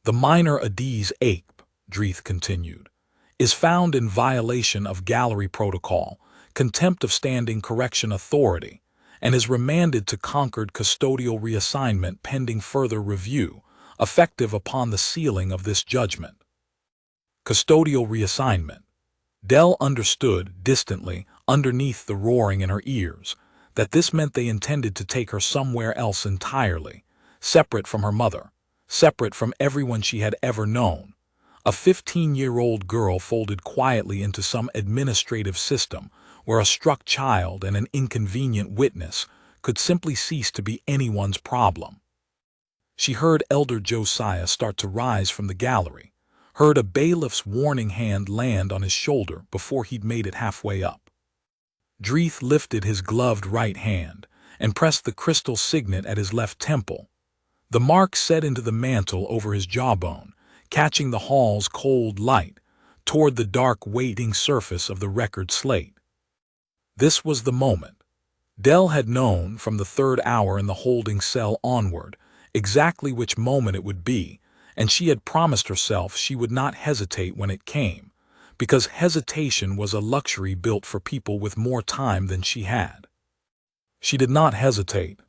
S1: "The minor Assize Achebe," Draeth continued, "is found in violation of gallery protocol, contempt of standing correction authority, and is remanded to Concord custodial reassignment pending further review, effective upon the sealing of this judgment." Custodial reassignment. Dell understood, distantly, underneath the roaring in her ears, that this meant they intended to take her somewhere else entirely, separate from her mother, separate from everyone she had ever known, a 15-year-old girl folded quietly into some administrative system where a struck child and an inconvenient witness could simply cease to be anyone's problem. She heard Elder Josiah start to rise from the gallery, heard a bailiff's warning hand land on his shoulder before he'd made it halfway up. Draeth lifted his gloved right hand and pressed the crystal signet at his left temple. The mark set into the mantle over his jawbone, catching the hall's cold light toward the dark waiting surface of the record slate. This was the moment. Dell had known from the third hour in the holding cell onward exactly which moment it would be, and she had promised herself she would not hesitate when it came, because hesitation was a luxury built for people with more time than she had. She did not hesitate.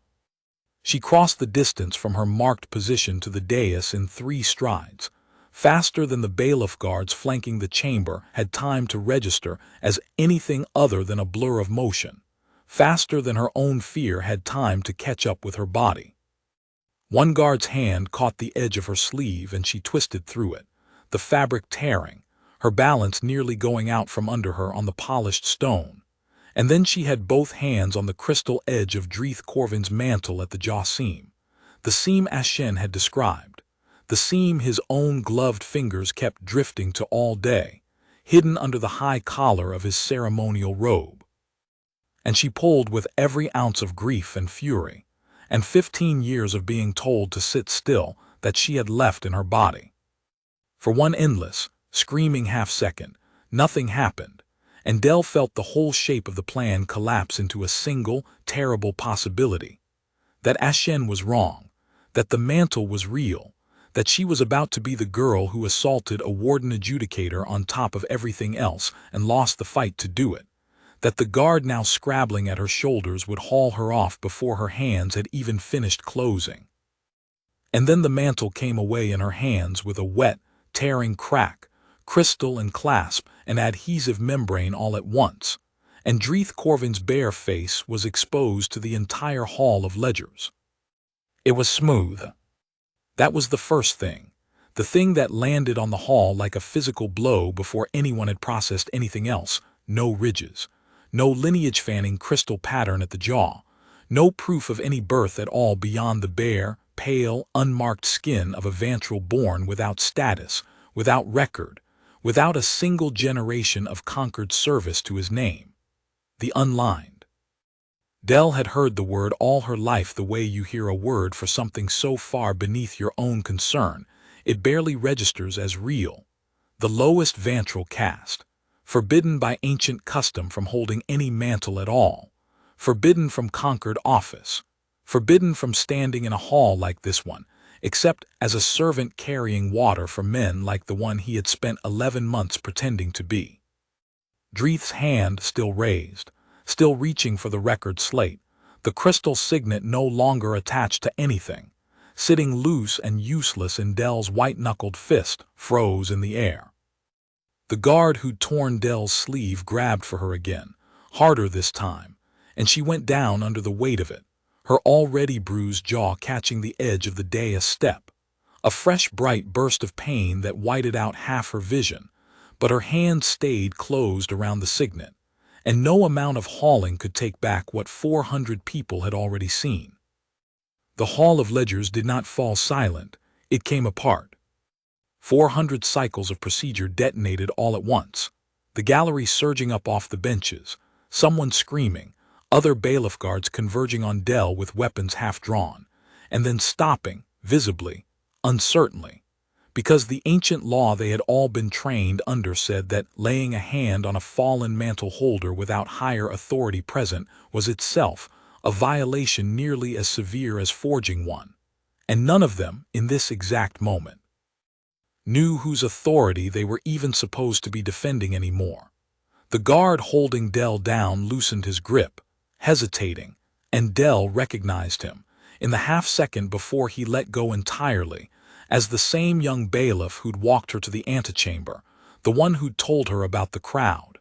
S1: She crossed the distance from her marked position to the dais in 3 strides, faster than the bailiff guards flanking the chamber had time to register as anything other than a blur of motion, faster than her own fear had time to catch up with her body. One guard's hand caught the edge of her sleeve and she twisted through it, the fabric tearing, her balance nearly going out from under her on the polished stone. And then she had both hands on the crystal edge of Draeth Corvane's mantle at the jaw seam, the seam Achebe had described, the seam his own gloved fingers kept drifting to all day, hidden under the high collar of his ceremonial robe. And she pulled with every ounce of grief and fury, and 15 years of being told to sit still that she had left in her body. For one endless, screaming half-second, nothing happened, and Dell felt the whole shape of the plan collapse into a single, terrible possibility. That Achebe was wrong, that the mantle was real, that she was about to be the girl who assaulted a Warden-Adjudicator on top of everything else and lost the fight to do it, that the guard now scrabbling at her shoulders would haul her off before her hands had even finished closing. And then the mantle came away in her hands with a wet, tearing crack, crystal and clasp and adhesive membrane all at once, and Draeth Corvane's bare face was exposed to the entire hall of ledgers. It was smooth. That was the first thing, the thing that landed on the hall like a physical blow before anyone had processed anything else. No ridges, no lineage-fanning crystal pattern at the jaw, no proof of any birth at all beyond the bare, pale, unmarked skin of a Vantrel born without status, without record, without a single generation of Concord service to his name. The unlined. Dell had heard the word all her life the way you hear a word for something so far beneath your own concern, it barely registers as real. The lowest Vantrel caste. Forbidden by ancient custom from holding any mantle at all, forbidden from Concord office, forbidden from standing in a hall like this one, except as a servant carrying water for men like the one he had spent 11 months pretending to be. Draeth's hand still raised, still reaching for the record slate, the crystal signet no longer attached to anything, sitting loose and useless in Dell's white-knuckled fist, froze in the air. The guard who'd torn Dell's sleeve grabbed for her again, harder this time, and she went down under the weight of it, her already bruised jaw catching the edge of the dais step. A fresh bright burst of pain that whited out half her vision, but her hand stayed closed around the signet, and no amount of hauling could take back what 400 people had already seen. The hall of ledgers did not fall silent, it came apart. 400 cycles of procedure detonated all at once, the gallery surging up off the benches, someone screaming, other bailiff guards converging on Dell with weapons half drawn, and then stopping, visibly, uncertainly, because the ancient law they had all been trained under said that laying a hand on a fallen mantle holder without higher authority present was itself a violation nearly as severe as forging one, and none of them, in this exact moment, knew whose authority they were even supposed to be defending anymore. The guard holding Dell down loosened his grip, hesitating, and Dell recognized him, in the half-second before he let go entirely, as the same young bailiff who'd walked her to the antechamber, the one who'd told her about the crowd.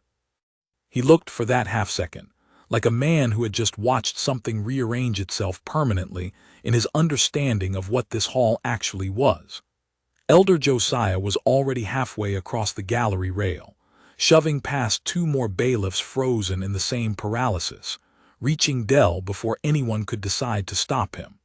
S1: He looked for that half-second, like a man who had just watched something rearrange itself permanently in his understanding of what this hall actually was. Elder Josiah was already halfway across the gallery rail, shoving past 2 more bailiffs frozen in the same paralysis, reaching Dell before anyone could decide to stop him.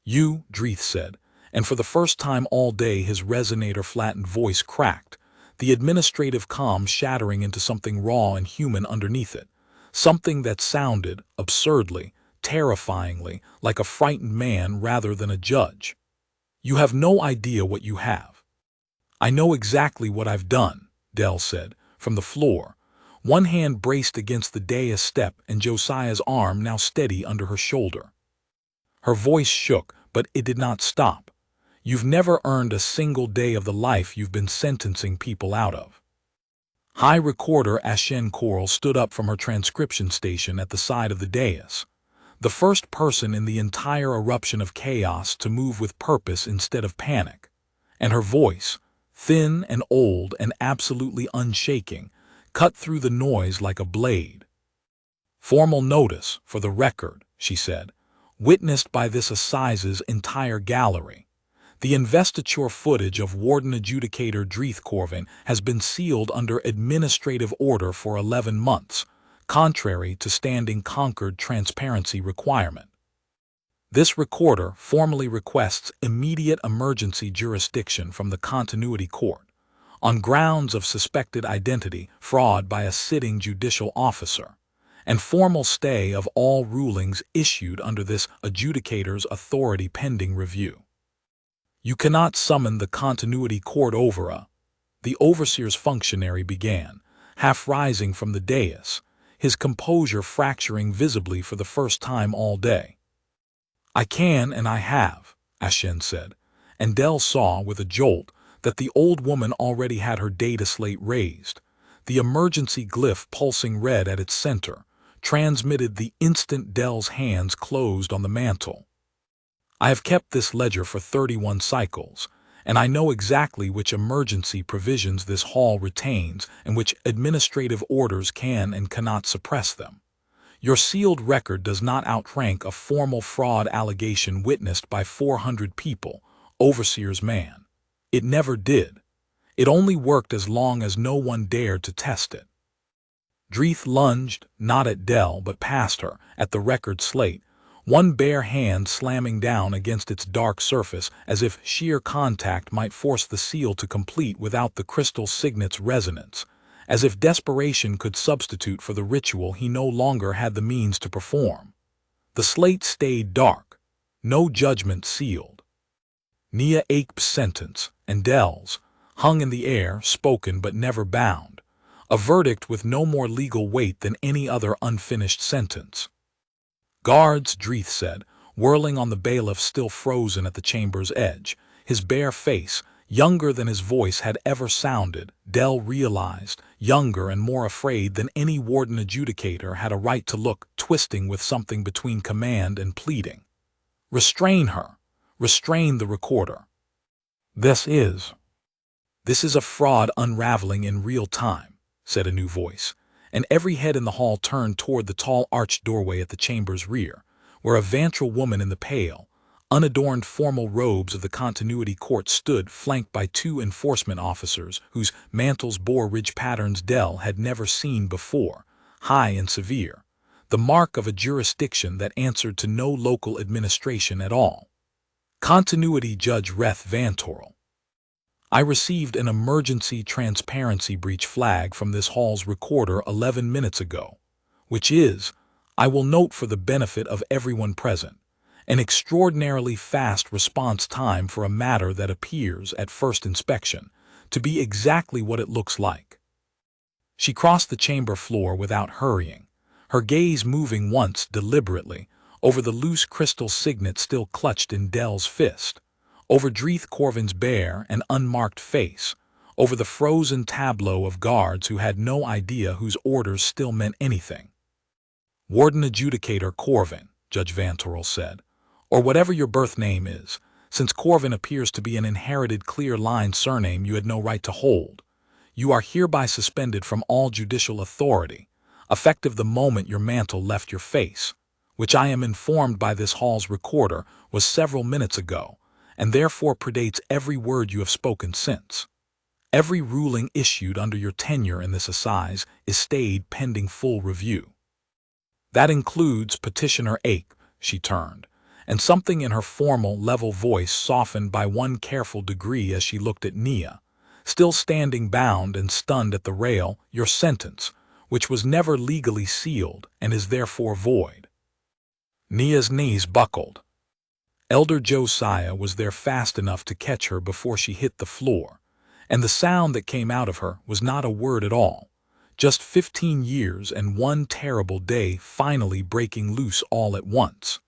S1: "You," Draeth said, and for the first time all day his resonator-flattened voice cracked, the administrative calm shattering into something raw and human underneath it, something that sounded, absurdly, terrifyingly, like a frightened man rather than a judge. "You have no idea what you have." "I know exactly what I've done," Dell said, from the floor, one hand braced against the dais step and Josiah's arm now steady under her shoulder. Her voice shook, but it did not stop. "You've never earned a single day of the life you've been sentencing people out of." High Recorder Achebe Coral stood up from her transcription station at the side of the dais, the first person in the entire eruption of chaos to move with purpose instead of panic, and her voice, thin and old and absolutely unshaking, cut through the noise like a blade. "Formal notice, for the record," she said, "witnessed by this Assize's entire gallery. The investiture footage of Warden-Adjudicator Draeth Corvane has been sealed under administrative order for 11 months, contrary to standing Concord transparency requirement. This recorder formally requests immediate emergency jurisdiction from the Continuity Court, on grounds of suspected identity fraud by a sitting judicial officer, and formal stay of all rulings issued under this adjudicator's authority pending review. You cannot summon the Continuity Court over the overseer's functionary began, half rising from the dais, his composure fracturing visibly for the first time all day. "I can and I have," Achebe said, and Dell saw with a jolt that the old woman already had her data slate raised, the emergency glyph pulsing red at its center, transmitted the instant Dell's hands closed on the mantle. "I have kept this ledger for 31 cycles, and I know exactly which emergency provisions this hall retains and which administrative orders can and cannot suppress them. Your sealed record does not outrank a formal fraud allegation witnessed by 400 people, overseer's man. It never did. It only worked as long as no one dared to test it." Draeth lunged, not at Dell but past her, at the record slate, one bare hand slamming down against its dark surface as if sheer contact might force the seal to complete without the crystal signet's resonance, as if desperation could substitute for the ritual he no longer had the means to perform. The slate stayed dark, no judgment sealed. Nia Achebe's sentence, and Dell's, hung in the air, spoken but never bound, a verdict with no more legal weight than any other unfinished sentence. "Guards," Draeth said, whirling on the bailiff still frozen at the chamber's edge, his bare face, younger than his voice had ever sounded, Dell realized, younger and more afraid than any warden-adjudicator had a right to look, twisting with something between command and pleading. "Restrain her. Restrain the recorder. This is a fraud unraveling in real time," said a new voice, and every head in the hall turned toward the tall arched doorway at the chamber's rear, where a Vantrel woman in the pale, unadorned formal robes of the Continuity Court stood flanked by 2 enforcement officers whose mantles bore ridge patterns Dell had never seen before, high and severe, the mark of a jurisdiction that answered to no local administration at all. Continuity Judge Draeth Vantrel. "I received an emergency transparency breach flag from this hall's recorder 11 minutes ago, which is, I will note for the benefit of everyone present, an extraordinarily fast response time for a matter that appears, at first inspection, to be exactly what it looks like." She crossed the chamber floor without hurrying, her gaze moving once deliberately over the loose crystal signet still clutched in Dell's fist, over Draeth Corvane's bare and unmarked face, over the frozen tableau of guards who had no idea whose orders still meant anything. "Warden-Adjudicator Corvane," Judge Vantrel said, "or whatever your birth name is, since Corvane appears to be an inherited clear-line surname you had no right to hold. You are hereby suspended from all judicial authority, effective the moment your mantle left your face, which I am informed by this hall's recorder was several minutes ago, and therefore predates every word you have spoken since. Every ruling issued under your tenure in this Assize is stayed pending full review. That includes Petitioner Achebe," she turned, and something in her formal, level voice softened by one careful degree as she looked at Nia, still standing bound and stunned at the rail. "Your sentence, which was never legally sealed and is therefore void." Nia's knees buckled. Elder Josiah was there fast enough to catch her before she hit the floor, and the sound that came out of her was not a word at all, just 15 years and one terrible day finally breaking loose all at once.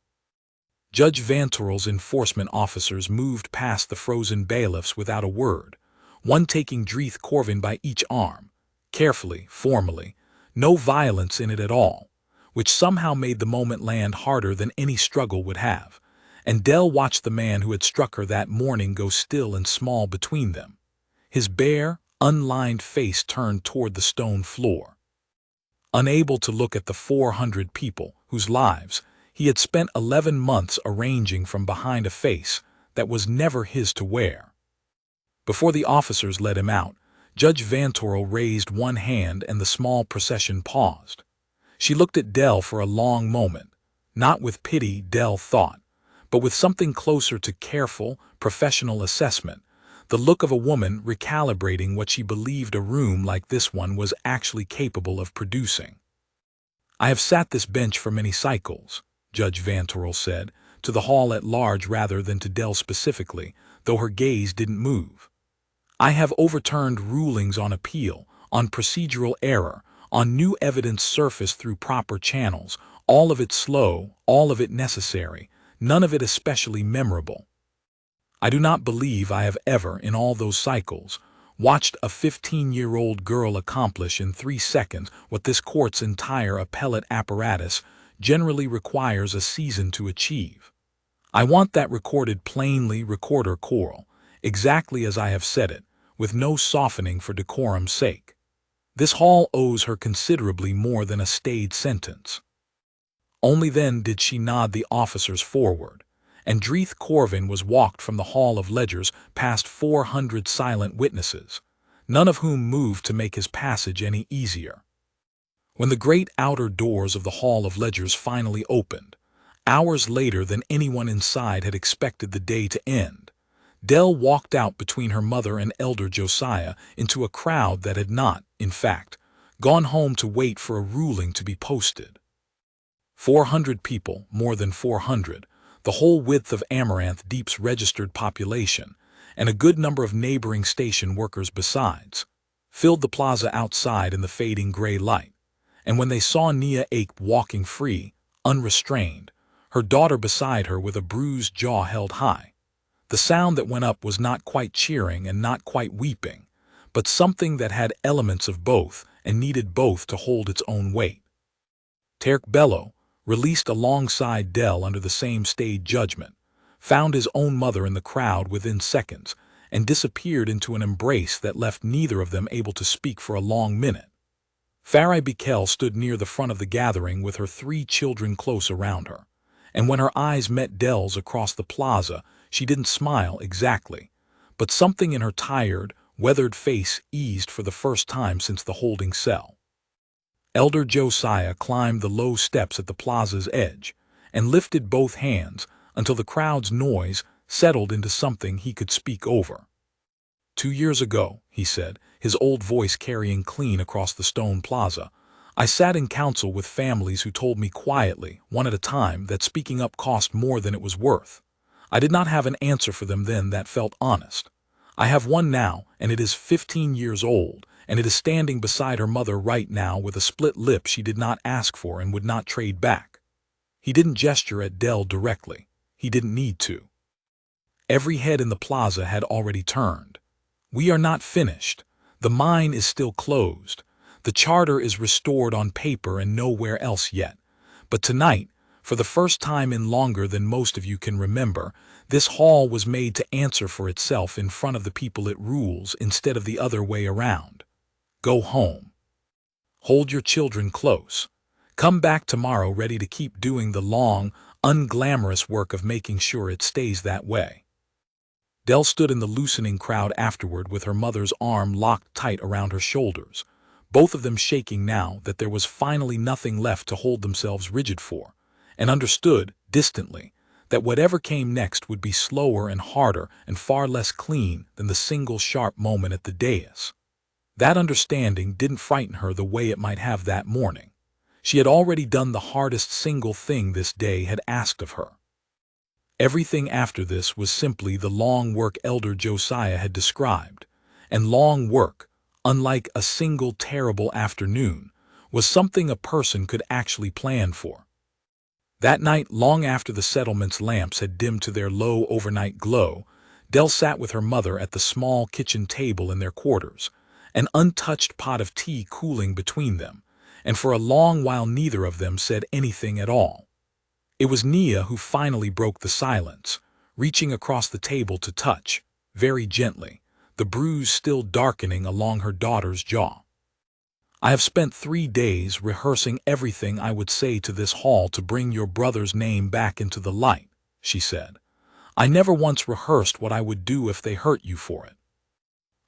S1: Judge Vantrel's enforcement officers moved past the frozen bailiffs without a word, one taking Draeth Corvane by each arm, carefully, formally, no violence in it at all, which somehow made the moment land harder than any struggle would have, and Dell watched the man who had struck her that morning go still and small between them, his bare, unlined face turned toward the stone floor. Unable to look at the 400 people whose lives he had spent 11 months arranging from behind a face that was never his to wear. Before the officers let him out, Judge Vantrel raised one hand and the small procession paused. She looked at Dell for a long moment, not with pity, Dell thought, but with something closer to careful, professional assessment, the look of a woman recalibrating what she believed a room like this one was actually capable of producing. "I have sat this bench for many cycles," Judge Vantrel said, to the hall at large rather than to Dell specifically, though her gaze didn't move. "I have overturned rulings on appeal, on procedural error, on new evidence surfaced through proper channels, all of it slow, all of it necessary, none of it especially memorable. I do not believe I have ever, in all those cycles, watched a 15-year-old girl accomplish in 3 seconds what this court's entire appellate apparatus generally requires a season to achieve. I want that recorded plainly, recorder choral, exactly as I have said it, with no softening for decorum's sake. This hall owes her considerably more than a stayed sentence." Only then did she nod the officers forward, and Draeth Corvane was walked from the Hall of Ledgers past 400 silent witnesses, none of whom moved to make his passage any easier. When the great outer doors of the Hall of Ledgers finally opened, hours later than anyone inside had expected the day to end, Dell walked out between her mother and Elder Josiah into a crowd that had not, in fact, gone home to wait for a ruling to be posted. 400 people, more than 400, the whole width of Amaranth Deep's registered population, and a good number of neighboring station workers besides, filled the plaza outside in the fading gray light, and when they saw Nia Achebe walking free, unrestrained, her daughter beside her with a bruised jaw held high, the sound that went up was not quite cheering and not quite weeping, but something that had elements of both and needed both to hold its own weight. Terk Bello, released alongside Dell under the same stayed judgment, found his own mother in the crowd within seconds and disappeared into an embrace that left neither of them able to speak for a long minute. Farai Bikel stood near the front of the gathering with her 3 children close around her, and when her eyes met Dell's across the plaza, she didn't smile exactly, but something in her tired, weathered face eased for the first time since the holding cell. Elder Josiah climbed the low steps at the plaza's edge and lifted both hands until the crowd's noise settled into something he could speak over. 2 years ago, he said, his old voice carrying clean across the stone plaza, I sat in council with families who told me quietly, one at a time, that speaking up cost more than it was worth. I did not have an answer for them then that felt honest. I have one now, and it is 15 years old, and it is standing beside her mother right now with a split lip she did not ask for and would not trade back. He didn't gesture at Dell directly. He didn't need to. Every head in the plaza had already turned. We are not finished. The mine is still closed. The charter is restored on paper and nowhere else yet. But tonight, for the first time in longer than most of you can remember, this hall was made to answer for itself in front of the people it rules instead of the other way around. Go home. Hold your children close. Come back tomorrow ready to keep doing the long, unglamorous work of making sure it stays that way. Dell stood in the loosening crowd afterward with her mother's arm locked tight around her shoulders, both of them shaking now that there was finally nothing left to hold themselves rigid for, and understood, distantly, that whatever came next would be slower and harder and far less clean than the single sharp moment at the dais. That understanding didn't frighten her the way it might have that morning. She had already done the hardest single thing this day had asked of her. Everything after this was simply the long work Elder Josiah had described, and long work, unlike a single terrible afternoon, was something a person could actually plan for. That night, long after the settlement's lamps had dimmed to their low overnight glow, Dell sat with her mother at the small kitchen table in their quarters, an untouched pot of tea cooling between them, and for a long while neither of them said anything at all. It was Nia who finally broke the silence, reaching across the table to touch, very gently, the bruise still darkening along her daughter's jaw. "I have spent 3 days rehearsing everything I would say to this hall to bring your brother's name back into the light," she said. "I never once rehearsed what I would do if they hurt you for it.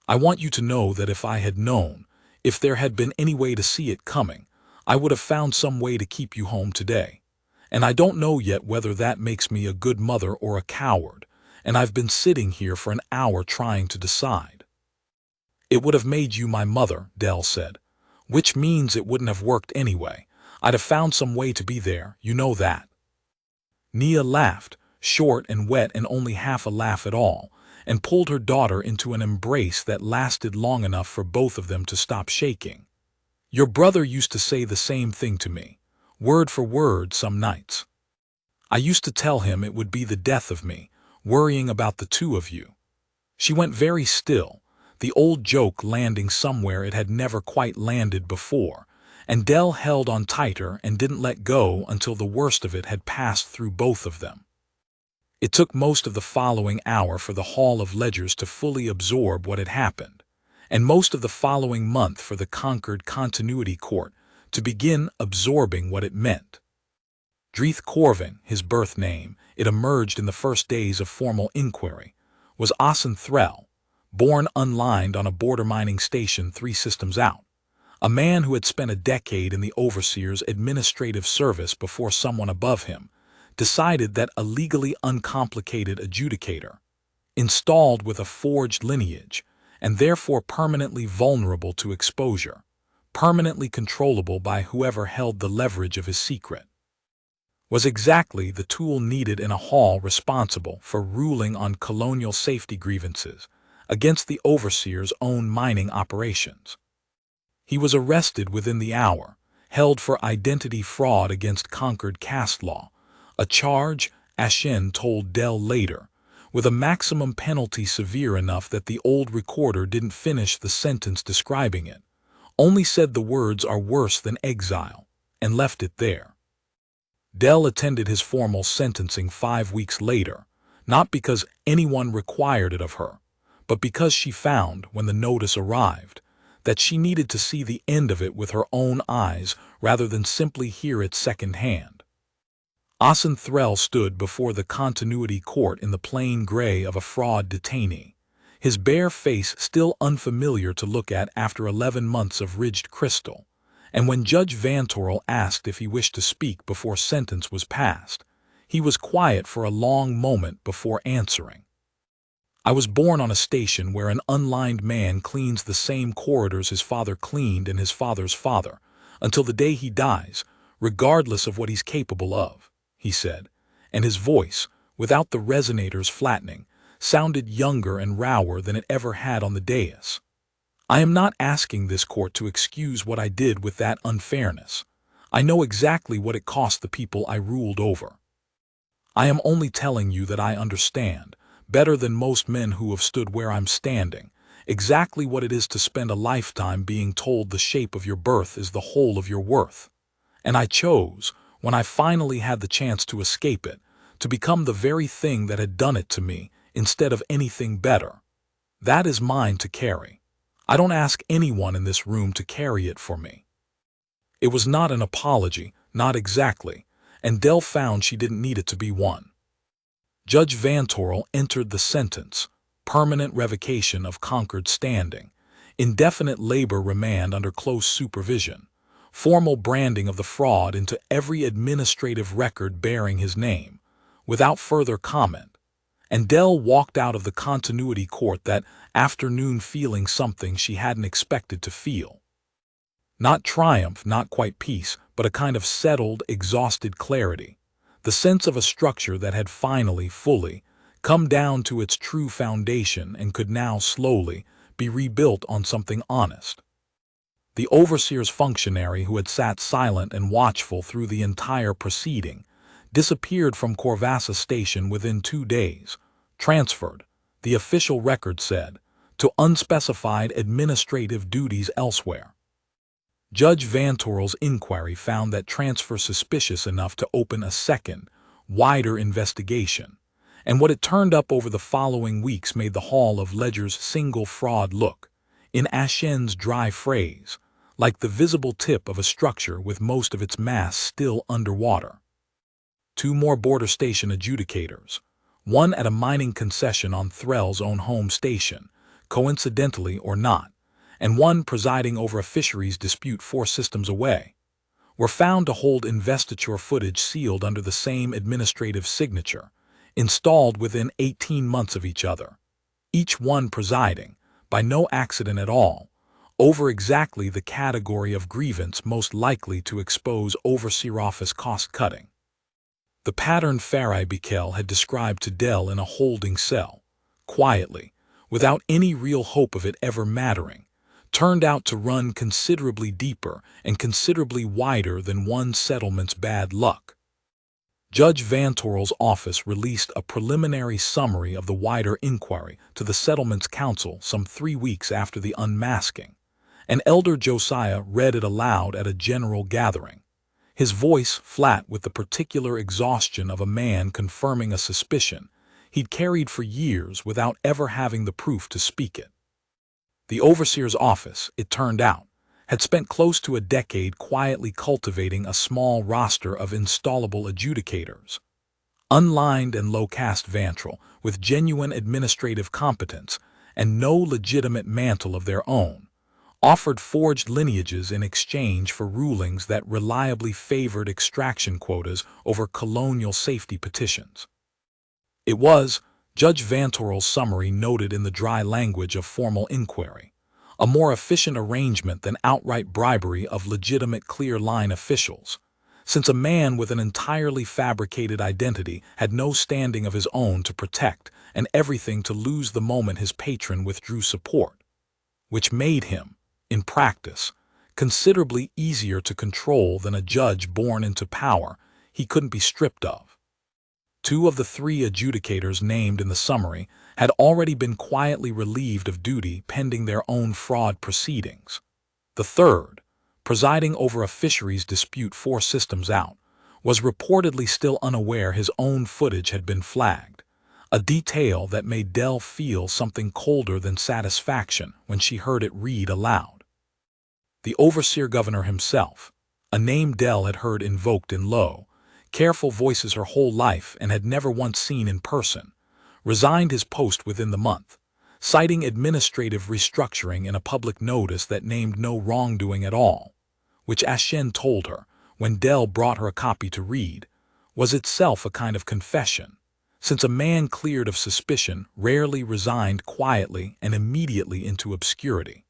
S1: I want you to know that if I had known, if there had been any way to see it coming, I would have found some way to keep you home today. And I don't know yet whether that makes me a good mother or a coward, and I've been sitting here for an hour trying to decide." "It would have made you my mother," Dell said, "which means it wouldn't have worked anyway. I'd have found some way to be there, you know that." Nia laughed, short and wet and only half a laugh at all, and pulled her daughter into an embrace that lasted long enough for both of them to stop shaking. "Your brother used to say the same thing to me, word for word some nights. I used to tell him it would be the death of me, worrying about the two of you." She went very still, the old joke landing somewhere it had never quite landed before, and Dell held on tighter and didn't let go until the worst of it had passed through both of them. It took most of the following hour for the Hall of Ledgers to fully absorb what had happened, and most of the following month for the Concord Continuity Court to begin absorbing what it meant. Draeth Corvane, his birth name, it emerged in the first days of formal inquiry, was Vantrel, born unlined on a border mining station 3 systems out, a man who had spent a decade in the overseer's administrative service before someone above him decided that a legally uncomplicated adjudicator, installed with a forged lineage, and therefore permanently vulnerable to exposure, permanently controllable by whoever held the leverage of his secret, was exactly the tool needed in a hall responsible for ruling on colonial safety grievances against the overseer's own mining operations. He was arrested within the hour, held for identity fraud against Concord caste law, a charge, Ashen told Dell later, with a maximum penalty severe enough that the old recorder didn't finish the sentence describing it, only said the words "are worse than exile," and left it there. Dell attended his formal sentencing 5 weeks later, not because anyone required it of her, but because she found, when the notice arrived, that she needed to see the end of it with her own eyes rather than simply hear it secondhand. Vantrel stood before the continuity court in the plain gray of a fraud detainee, his bare face still unfamiliar to look at after 11 months of ridged crystal, and when Judge Vantrel asked if he wished to speak before sentence was passed, he was quiet for a long moment before answering. "I was born on a station where an unlined man cleans the same corridors his father cleaned and his father's father, until the day he dies, regardless of what he's capable of," he said, and his voice, without the resonators flattening, sounded younger and rower than it ever had on the dais. "I am not asking this court to excuse what I did with that unfairness. I know exactly what it cost the people I ruled over. I am only telling you that I understand, better than most men who have stood where I'm standing, exactly what it is to spend a lifetime being told the shape of your birth is the whole of your worth. And I chose, when I finally had the chance to escape it, to become the very thing that had done it to me, instead of anything better. That is mine to carry. I don't ask anyone in this room to carry it for me." It was not an apology, not exactly, and Dell found she didn't need it to be one. Judge Vantrel entered the sentence: permanent revocation of Concord standing, indefinite labor remand under close supervision, formal branding of the fraud into every administrative record bearing his name, without further comment, and Dell walked out of the continuity court that afternoon feeling something she hadn't expected to feel. Not triumph, not quite peace, but a kind of settled, exhausted clarity, the sense of a structure that had finally, fully, come down to its true foundation and could now slowly be rebuilt on something honest. The overseer's functionary, who had sat silent and watchful through the entire proceeding, disappeared from Corvassa station within 2 days, transferred, the official record said, to unspecified administrative duties elsewhere. Judge Vantrel's inquiry found that transfer suspicious enough to open a second, wider investigation, and what it turned up over the following weeks made the Hall of Ledger's single fraud look, in Achebe's dry phrase, like the visible tip of a structure with most of its mass still underwater. 2 more border station adjudicators, one at a mining concession on Threll's own home station, coincidentally or not, and one presiding over a fisheries dispute 4 systems away, were found to hold investiture footage sealed under the same administrative signature, installed within 18 months of each other, each one presiding, by no accident at all, over exactly the category of grievance most likely to expose overseer office cost-cutting. The pattern Farai Bikel had described to Dell in a holding cell, quietly, without any real hope of it ever mattering, turned out to run considerably deeper and considerably wider than one settlement's bad luck. Judge Vantrel's office released a preliminary summary of the wider inquiry to the settlement's council some 3 weeks after the unmasking, and Elder Josiah read it aloud at a general gathering, his voice flat with the particular exhaustion of a man confirming a suspicion he'd carried for years without ever having the proof to speak it. The overseer's office, it turned out, had spent close to a decade quietly cultivating a small roster of installable adjudicators. Unlined and low-caste Vantrel, with genuine administrative competence and no legitimate mantle of their own, offered forged lineages in exchange for rulings that reliably favored extraction quotas over colonial safety petitions. It was, Judge Vantrel's summary noted in the dry language of formal inquiry, a more efficient arrangement than outright bribery of legitimate clear-line officials, since a man with an entirely fabricated identity had no standing of his own to protect and everything to lose the moment his patron withdrew support, which made him, in practice, considerably easier to control than a judge born into power he couldn't be stripped of. 2 of the 3 adjudicators named in the summary had already been quietly relieved of duty pending their own fraud proceedings. The 3rd, presiding over a fisheries dispute 4 systems out, was reportedly still unaware his own footage had been flagged, a detail that made Dell feel something colder than satisfaction when she heard it read aloud. The overseer governor himself, a name Dell had heard invoked in low, careful voices her whole life and had never once seen in person, resigned his post within the month, citing administrative restructuring in a public notice that named no wrongdoing at all, which Achebe told her, when Dell brought her a copy to read, was itself a kind of confession, since a man cleared of suspicion rarely resigned quietly and immediately into obscurity.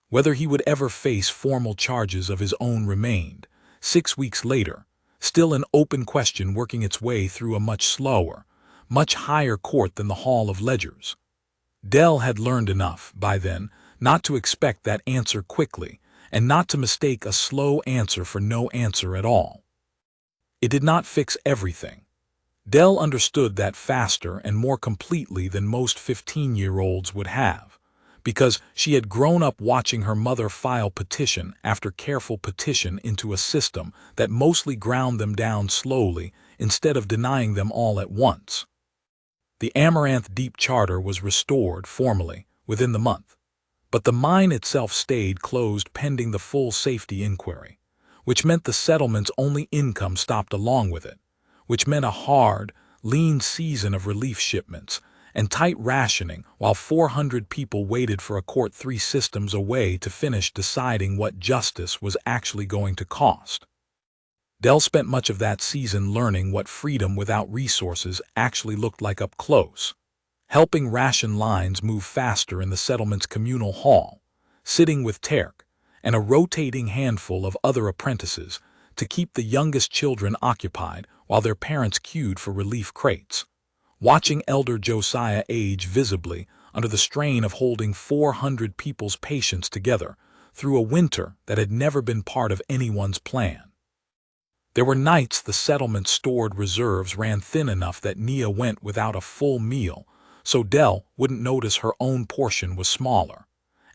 S1: Whether he would ever face formal charges of his own remained, 6 weeks later, still an open question working its way through a much slower, much higher court than the Hall of Ledgers. Dell had learned enough, by then, not to expect that answer quickly, and not to mistake a slow answer for no answer at all. It did not fix everything. Dell understood that faster and more completely than most 15-year-olds would have, because she had grown up watching her mother file petition after careful petition into a system that mostly ground them down slowly instead of denying them all at once. The Amaranth Deep Charter was restored formally within the month, but the mine itself stayed closed pending the full safety inquiry, which meant the settlement's only income stopped along with it, which meant a hard, lean season of relief shipments and tight rationing while 400 people waited for a court 3 systems away to finish deciding what justice was actually going to cost. Dell spent much of that season learning what freedom without resources actually looked like up close, helping ration lines move faster in the settlement's communal hall, sitting with Terk and a rotating handful of other apprentices to keep the youngest children occupied while their parents queued for relief crates, watching elder Josiah age visibly under the strain of holding 400 people's patience together through a winter that had never been part of anyone's plan. There were nights the settlement's stored reserves ran thin enough that Nia went without a full meal, so Dell wouldn't notice her own portion was smaller,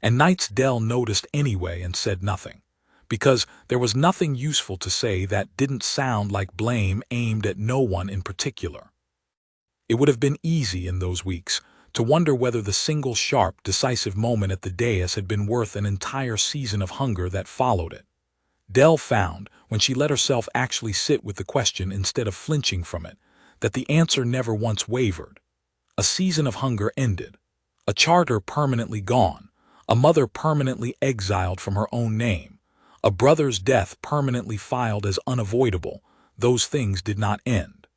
S1: and nights Dell noticed anyway and said nothing, because there was nothing useful to say that didn't sound like blame aimed at no one in particular. It would have been easy in those weeks to wonder whether the single sharp, decisive moment at the dais had been worth an entire season of hunger that followed it. Dell found, when she let herself actually sit with the question instead of flinching from it, that the answer never once wavered. A season of hunger ended, a charter permanently gone, a mother permanently exiled from her own name, a brother's death permanently filed as unavoidable. Those things did not end.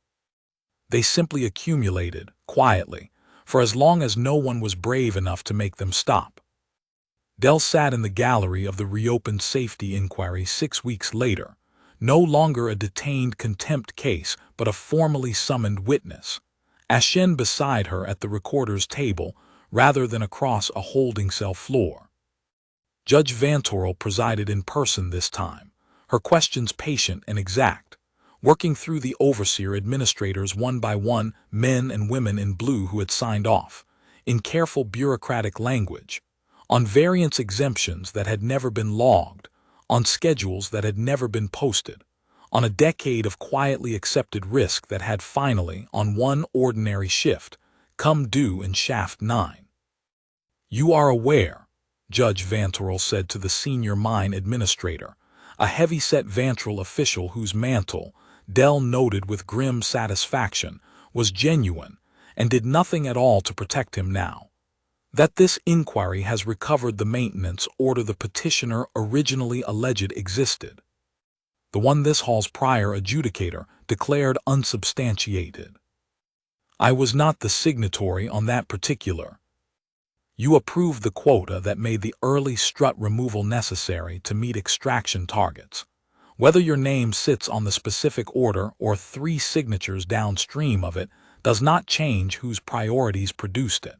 S1: They simply accumulated, quietly, for as long as no one was brave enough to make them stop. Dell sat in the gallery of the reopened safety inquiry 6 weeks later, no longer a detained contempt case but a formally summoned witness, Ashen beside her at the recorder's table rather than across a holding cell floor. Judge Vantrel presided in person this time, her questions patient and exact, working through the overseer administrators one by one, men and women in blue who had signed off, in careful bureaucratic language, on variance exemptions that had never been logged, on schedules that had never been posted, on a decade of quietly accepted risk that had finally, on one ordinary shift, come due in Shaft 9. "You are aware," Judge Vantrel said to the senior mine administrator, a heavy-set Vantrel official whose mantle, Dell noted with grim satisfaction, was genuine and did nothing at all to protect him now, "that this inquiry has recovered the maintenance order the petitioner originally alleged existed, the one this hall's prior adjudicator declared unsubstantiated. I was not the signatory on that particular. You approved the quota that made the early strut removal necessary to meet extraction targets. Whether your name sits on the specific order or 3 signatures downstream of it does not change whose priorities produced it."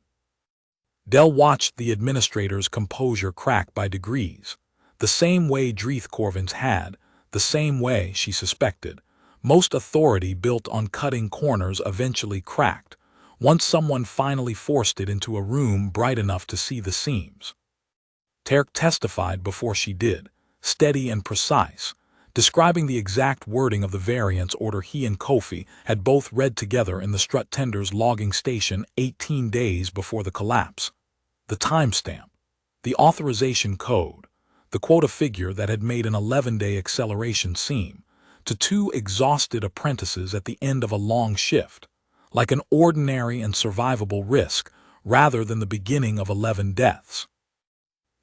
S1: Dell watched the administrator's composure crack by degrees, the same way Draeth Corvane's had, the same way, she suspected, most authority built on cutting corners eventually cracked, once someone finally forced it into a room bright enough to see the seams. Terk testified before she did, steady and precise, describing the exact wording of the variance order he and Kofi had both read together in the strut tender's logging station 18 days before the collapse. The timestamp, the authorization code, the quota figure that had made an 11-day acceleration seem, to 2 exhausted apprentices at the end of a long shift, like an ordinary and survivable risk rather than the beginning of 11 deaths.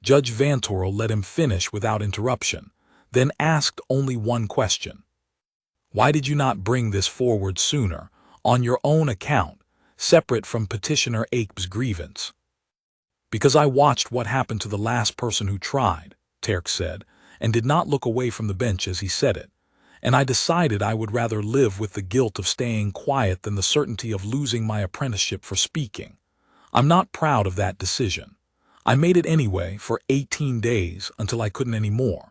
S1: Judge Vantrel let him finish without interruption, then asked only one question. "Why did you not bring this forward sooner, on your own account, separate from petitioner Achebe's grievance?" "Because I watched what happened to the last person who tried," Terk said, and did not look away from the bench as he said it, "and I decided I would rather live with the guilt of staying quiet than the certainty of losing my apprenticeship for speaking. I'm not proud of that decision. I made it anyway for 18 days until I couldn't anymore."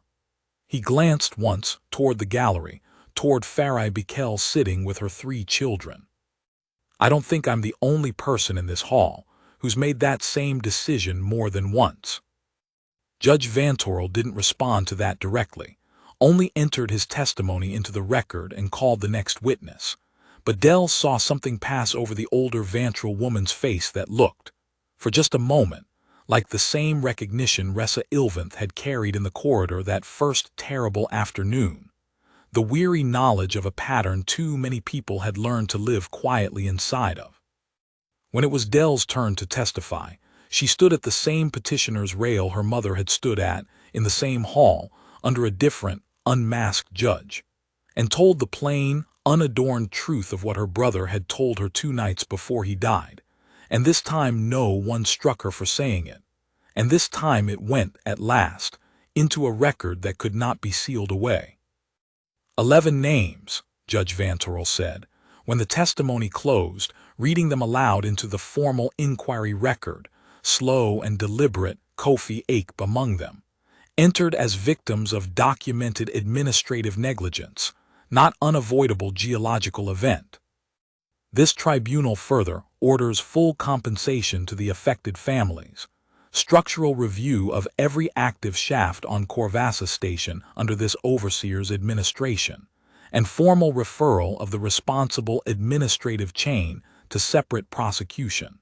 S1: He glanced once toward the gallery, toward Farai Bikel sitting with her 3 children. "I don't think I'm the only person in this hall who's made that same decision more than once." Judge Vantrel didn't respond to that directly, only entered his testimony into the record and called the next witness. But Dell saw something pass over the older Vantrel woman's face that looked, for just a moment, like the same recognition Ressa Ilvanth had carried in the corridor that first terrible afternoon, the weary knowledge of a pattern too many people had learned to live quietly inside of. When it was Dell's turn to testify, she stood at the same petitioner's rail her mother had stood at, in the same hall, under a different, unmasked judge. and told the plain, unadorned truth of what her brother had told her 2 nights before he died, and this time no one struck her for saying it, and this time it went, at last, into a record that could not be sealed away. 11 names, Judge Vantrel said, when the testimony closed, reading them aloud into the formal inquiry record, slow and deliberate, Kofi Achebe among them, entered as victims of documented administrative negligence, not unavoidable geological event. This tribunal further orders full compensation to the affected families, structural review of every active shaft on Corvassa station under this overseer's administration, and formal referral of the responsible administrative chain to separate prosecution.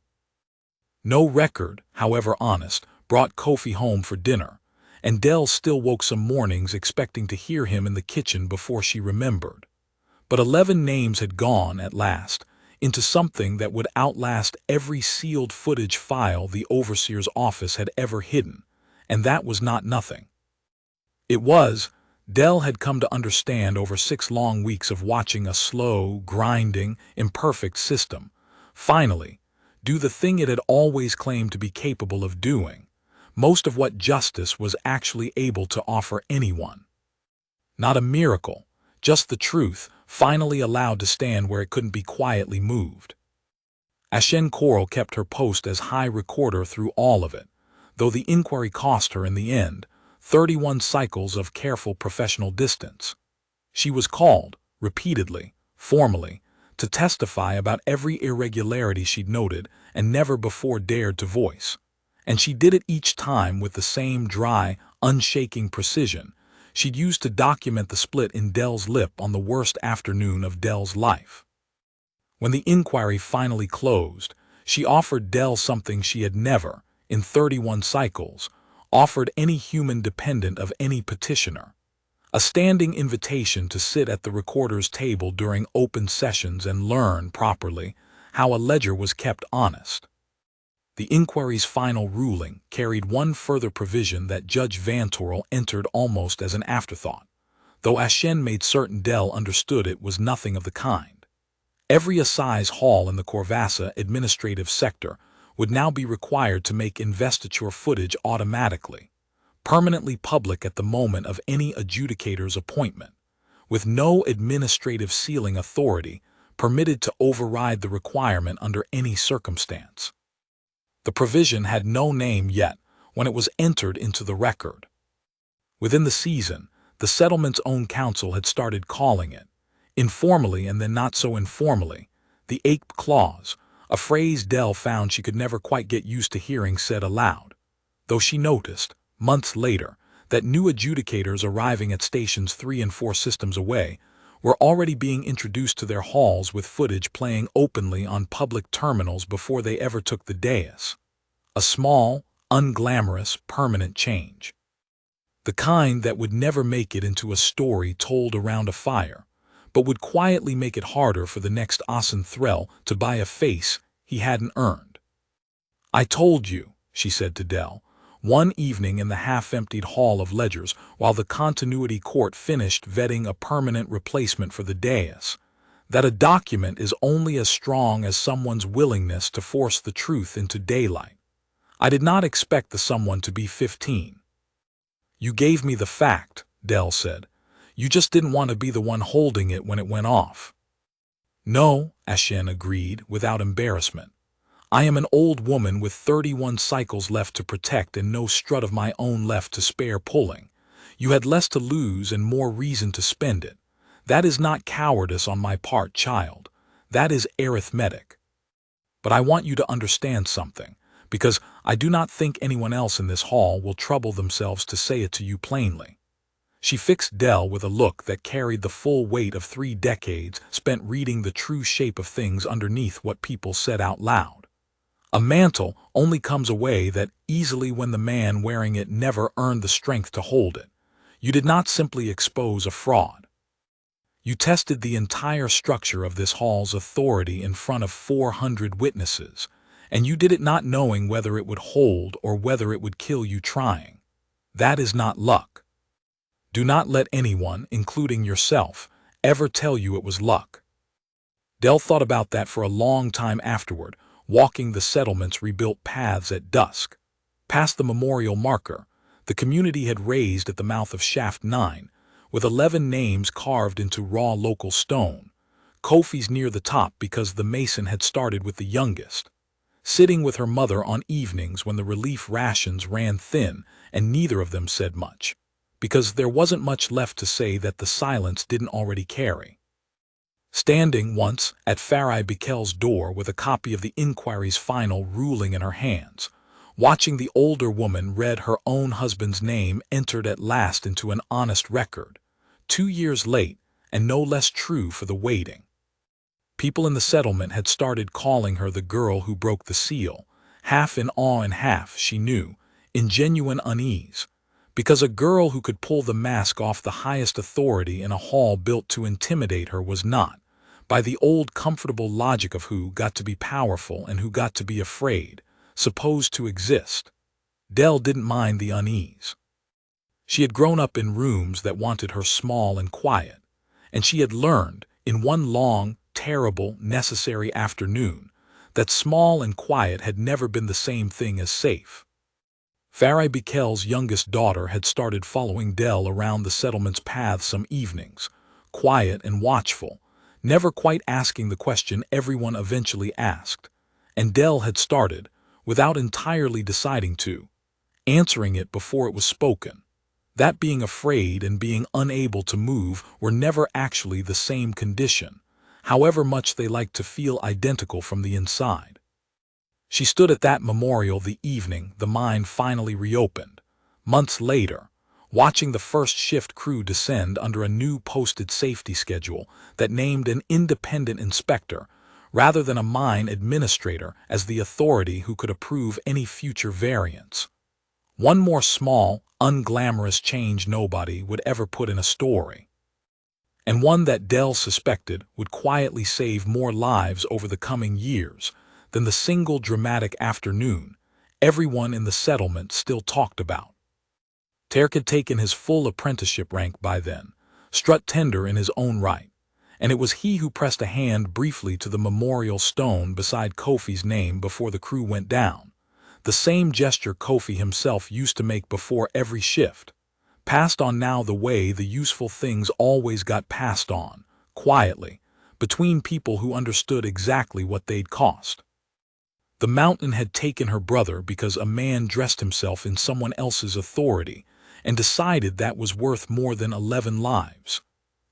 S1: No record, however honest, brought Kofi home for dinner, and Dell still woke some mornings expecting to hear him in the kitchen before she remembered. But 11 names had gone, at last, into something that would outlast every sealed footage file the overseer's office had ever hidden, and that was not nothing. It was, Dell had come to understand over 6 long weeks of watching a slow, grinding, imperfect system, finally, do the thing it had always claimed to be capable of doing, most of what justice was actually able to offer anyone. Not a miracle, just the truth, finally allowed to stand where it couldn't be quietly moved. Achebe Coral kept her post as high recorder through all of it, though the inquiry cost her in the end 31 cycles of careful professional distance. She was called, repeatedly, formally, to testify about every irregularity she'd noted and never before dared to voice, and she did it each time with the same dry, unshaking precision she'd used to document the split in Dell's lip on the worst afternoon of Dell's life. When the inquiry finally closed, she offered Dell something she had never, in 31 cycles, offered any human dependent of any petitioner: a standing invitation to sit at the recorder's table during open sessions and learn, properly, how a ledger was kept honest. The inquiry's final ruling carried one further provision that Judge Vantrel entered almost as an afterthought, though Achebe made certain Dell understood it was nothing of the kind. Every Assize hall in the Corvassa administrative sector would now be required to make investiture footage automatically, permanently public at the moment of any adjudicator's appointment, with no administrative sealing authority permitted to override the requirement under any circumstance. The provision had no name yet when it was entered into the record. Within the season, the settlement's own counsel had started calling it, informally and then not so informally, the Achebe Clause, a phrase Dell found she could never quite get used to hearing said aloud, though she noticed, months later, that new adjudicators arriving at stations 3 and 4 systems away were already being introduced to their halls with footage playing openly on public terminals before they ever took the dais. A small, unglamorous, permanent change. The kind that would never make it into a story told around a fire, but would quietly make it harder for the next Vantrel to buy a face he hadn't earned. "I told you," she said to Dell, one evening in the half-emptied Hall of Ledgers while the continuity court finished vetting a permanent replacement for the dais, that a document is only as strong as someone's willingness to force the truth into daylight. I did not expect the someone to be 15. "You gave me the fact," Dell said. "You just didn't want to be the one holding it when it went off." "No," Achebe agreed, without embarrassment. "I am an old woman with 31 cycles left to protect and no strut of my own left to spare pulling. You had less to lose and more reason to spend it. That is not cowardice on my part, child. That is arithmetic. But I want you to understand something, because I do not think anyone else in this hall will trouble themselves to say it to you plainly." She fixed Dell with a look that carried the full weight of 3 decades spent reading the true shape of things underneath what people said out loud. A mantle only comes away that easily when the man wearing it never earned the strength to hold it. You did not simply expose a fraud. You tested the entire structure of this hall's authority in front of 400 witnesses, and you did it not knowing whether it would hold or whether it would kill you trying. That is not luck. Do not let anyone, including yourself, ever tell you it was luck. Del thought about that for a long time afterward, walking the settlement's rebuilt paths at dusk. Past the memorial marker the community had raised at the mouth of Shaft 9, with 11 names carved into raw local stone. Kofi's near the top because the mason had started with the youngest. Sitting with her mother on evenings when the relief rations ran thin and neither of them said much, because there wasn't much left to say that the silence didn't already carry. Standing once at Farai Bikel's door with a copy of the inquiry's final ruling in her hands, watching the older woman read her own husband's name entered at last into an honest record, 2 years late and no less true for the waiting. People in the settlement had started calling her the girl who broke the seal, half in awe and half, she knew, in genuine unease, because a girl who could pull the mask off the highest authority in a hall built to intimidate her was not, by the old comfortable logic of who got to be powerful and who got to be afraid, supposed to exist. Del didn't mind the unease. She had grown up in rooms that wanted her small and quiet, and she had learned, in one long, terrible, necessary afternoon, that small and quiet had never been the same thing as safe. Farai Bikel's youngest daughter had started following Del around the settlement's paths some evenings, quiet and watchful, never quite asking the question everyone eventually asked, and Del had started, without entirely deciding to, answering it before it was spoken. That being afraid and being unable to move were never actually the same condition, however much they liked to feel identical from the inside. She stood at that memorial the evening the mine finally reopened, months later, watching the first shift crew descend under a new posted safety schedule that named an independent inspector rather than a mine administrator as the authority who could approve any future variants. One more small, unglamorous change nobody would ever put in a story, and one that Del suspected would quietly save more lives over the coming years than the single dramatic afternoon everyone in the settlement still talked about. Terk had taken his full apprenticeship rank by then, strut tender in his own right, and it was he who pressed a hand briefly to the memorial stone beside Kofi's name before the crew went down, the same gesture Kofi himself used to make before every shift, passed on now the way the useful things always got passed on, quietly, between people who understood exactly what they'd cost. The mountain had taken her brother because a man dressed himself in someone else's authority and decided that was worth more than 11 lives.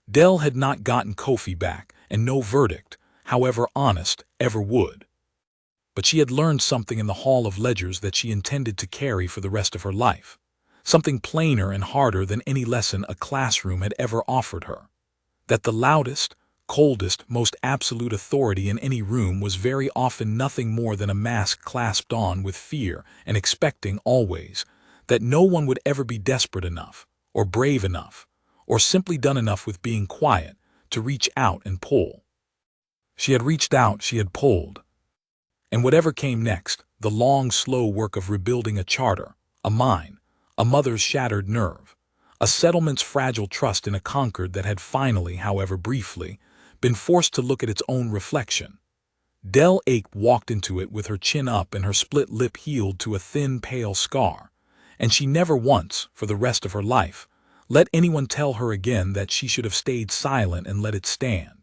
S1: Del had not gotten Kofi back, and no verdict, however honest, ever would. But she had learned something in the Hall of Ledgers that she intended to carry for the rest of her life, something plainer and harder than any lesson a classroom had ever offered her. That the loudest, coldest, most absolute authority in any room was very often nothing more than a mask clasped on with fear and expecting always that no one would ever be desperate enough, or brave enough, or simply done enough with being quiet to reach out and pull. She had reached out, she had pulled. And whatever came next, the long, slow work of rebuilding a charter, a mine, a mother's shattered nerve, a settlement's fragile trust in a Concord that had finally, however briefly, been forced to look at its own reflection. Del Ache walked into it with her chin up and her split lip healed to a thin, pale scar, and she never once, for the rest of her life, let anyone tell her again that she should have stayed silent and let it stand.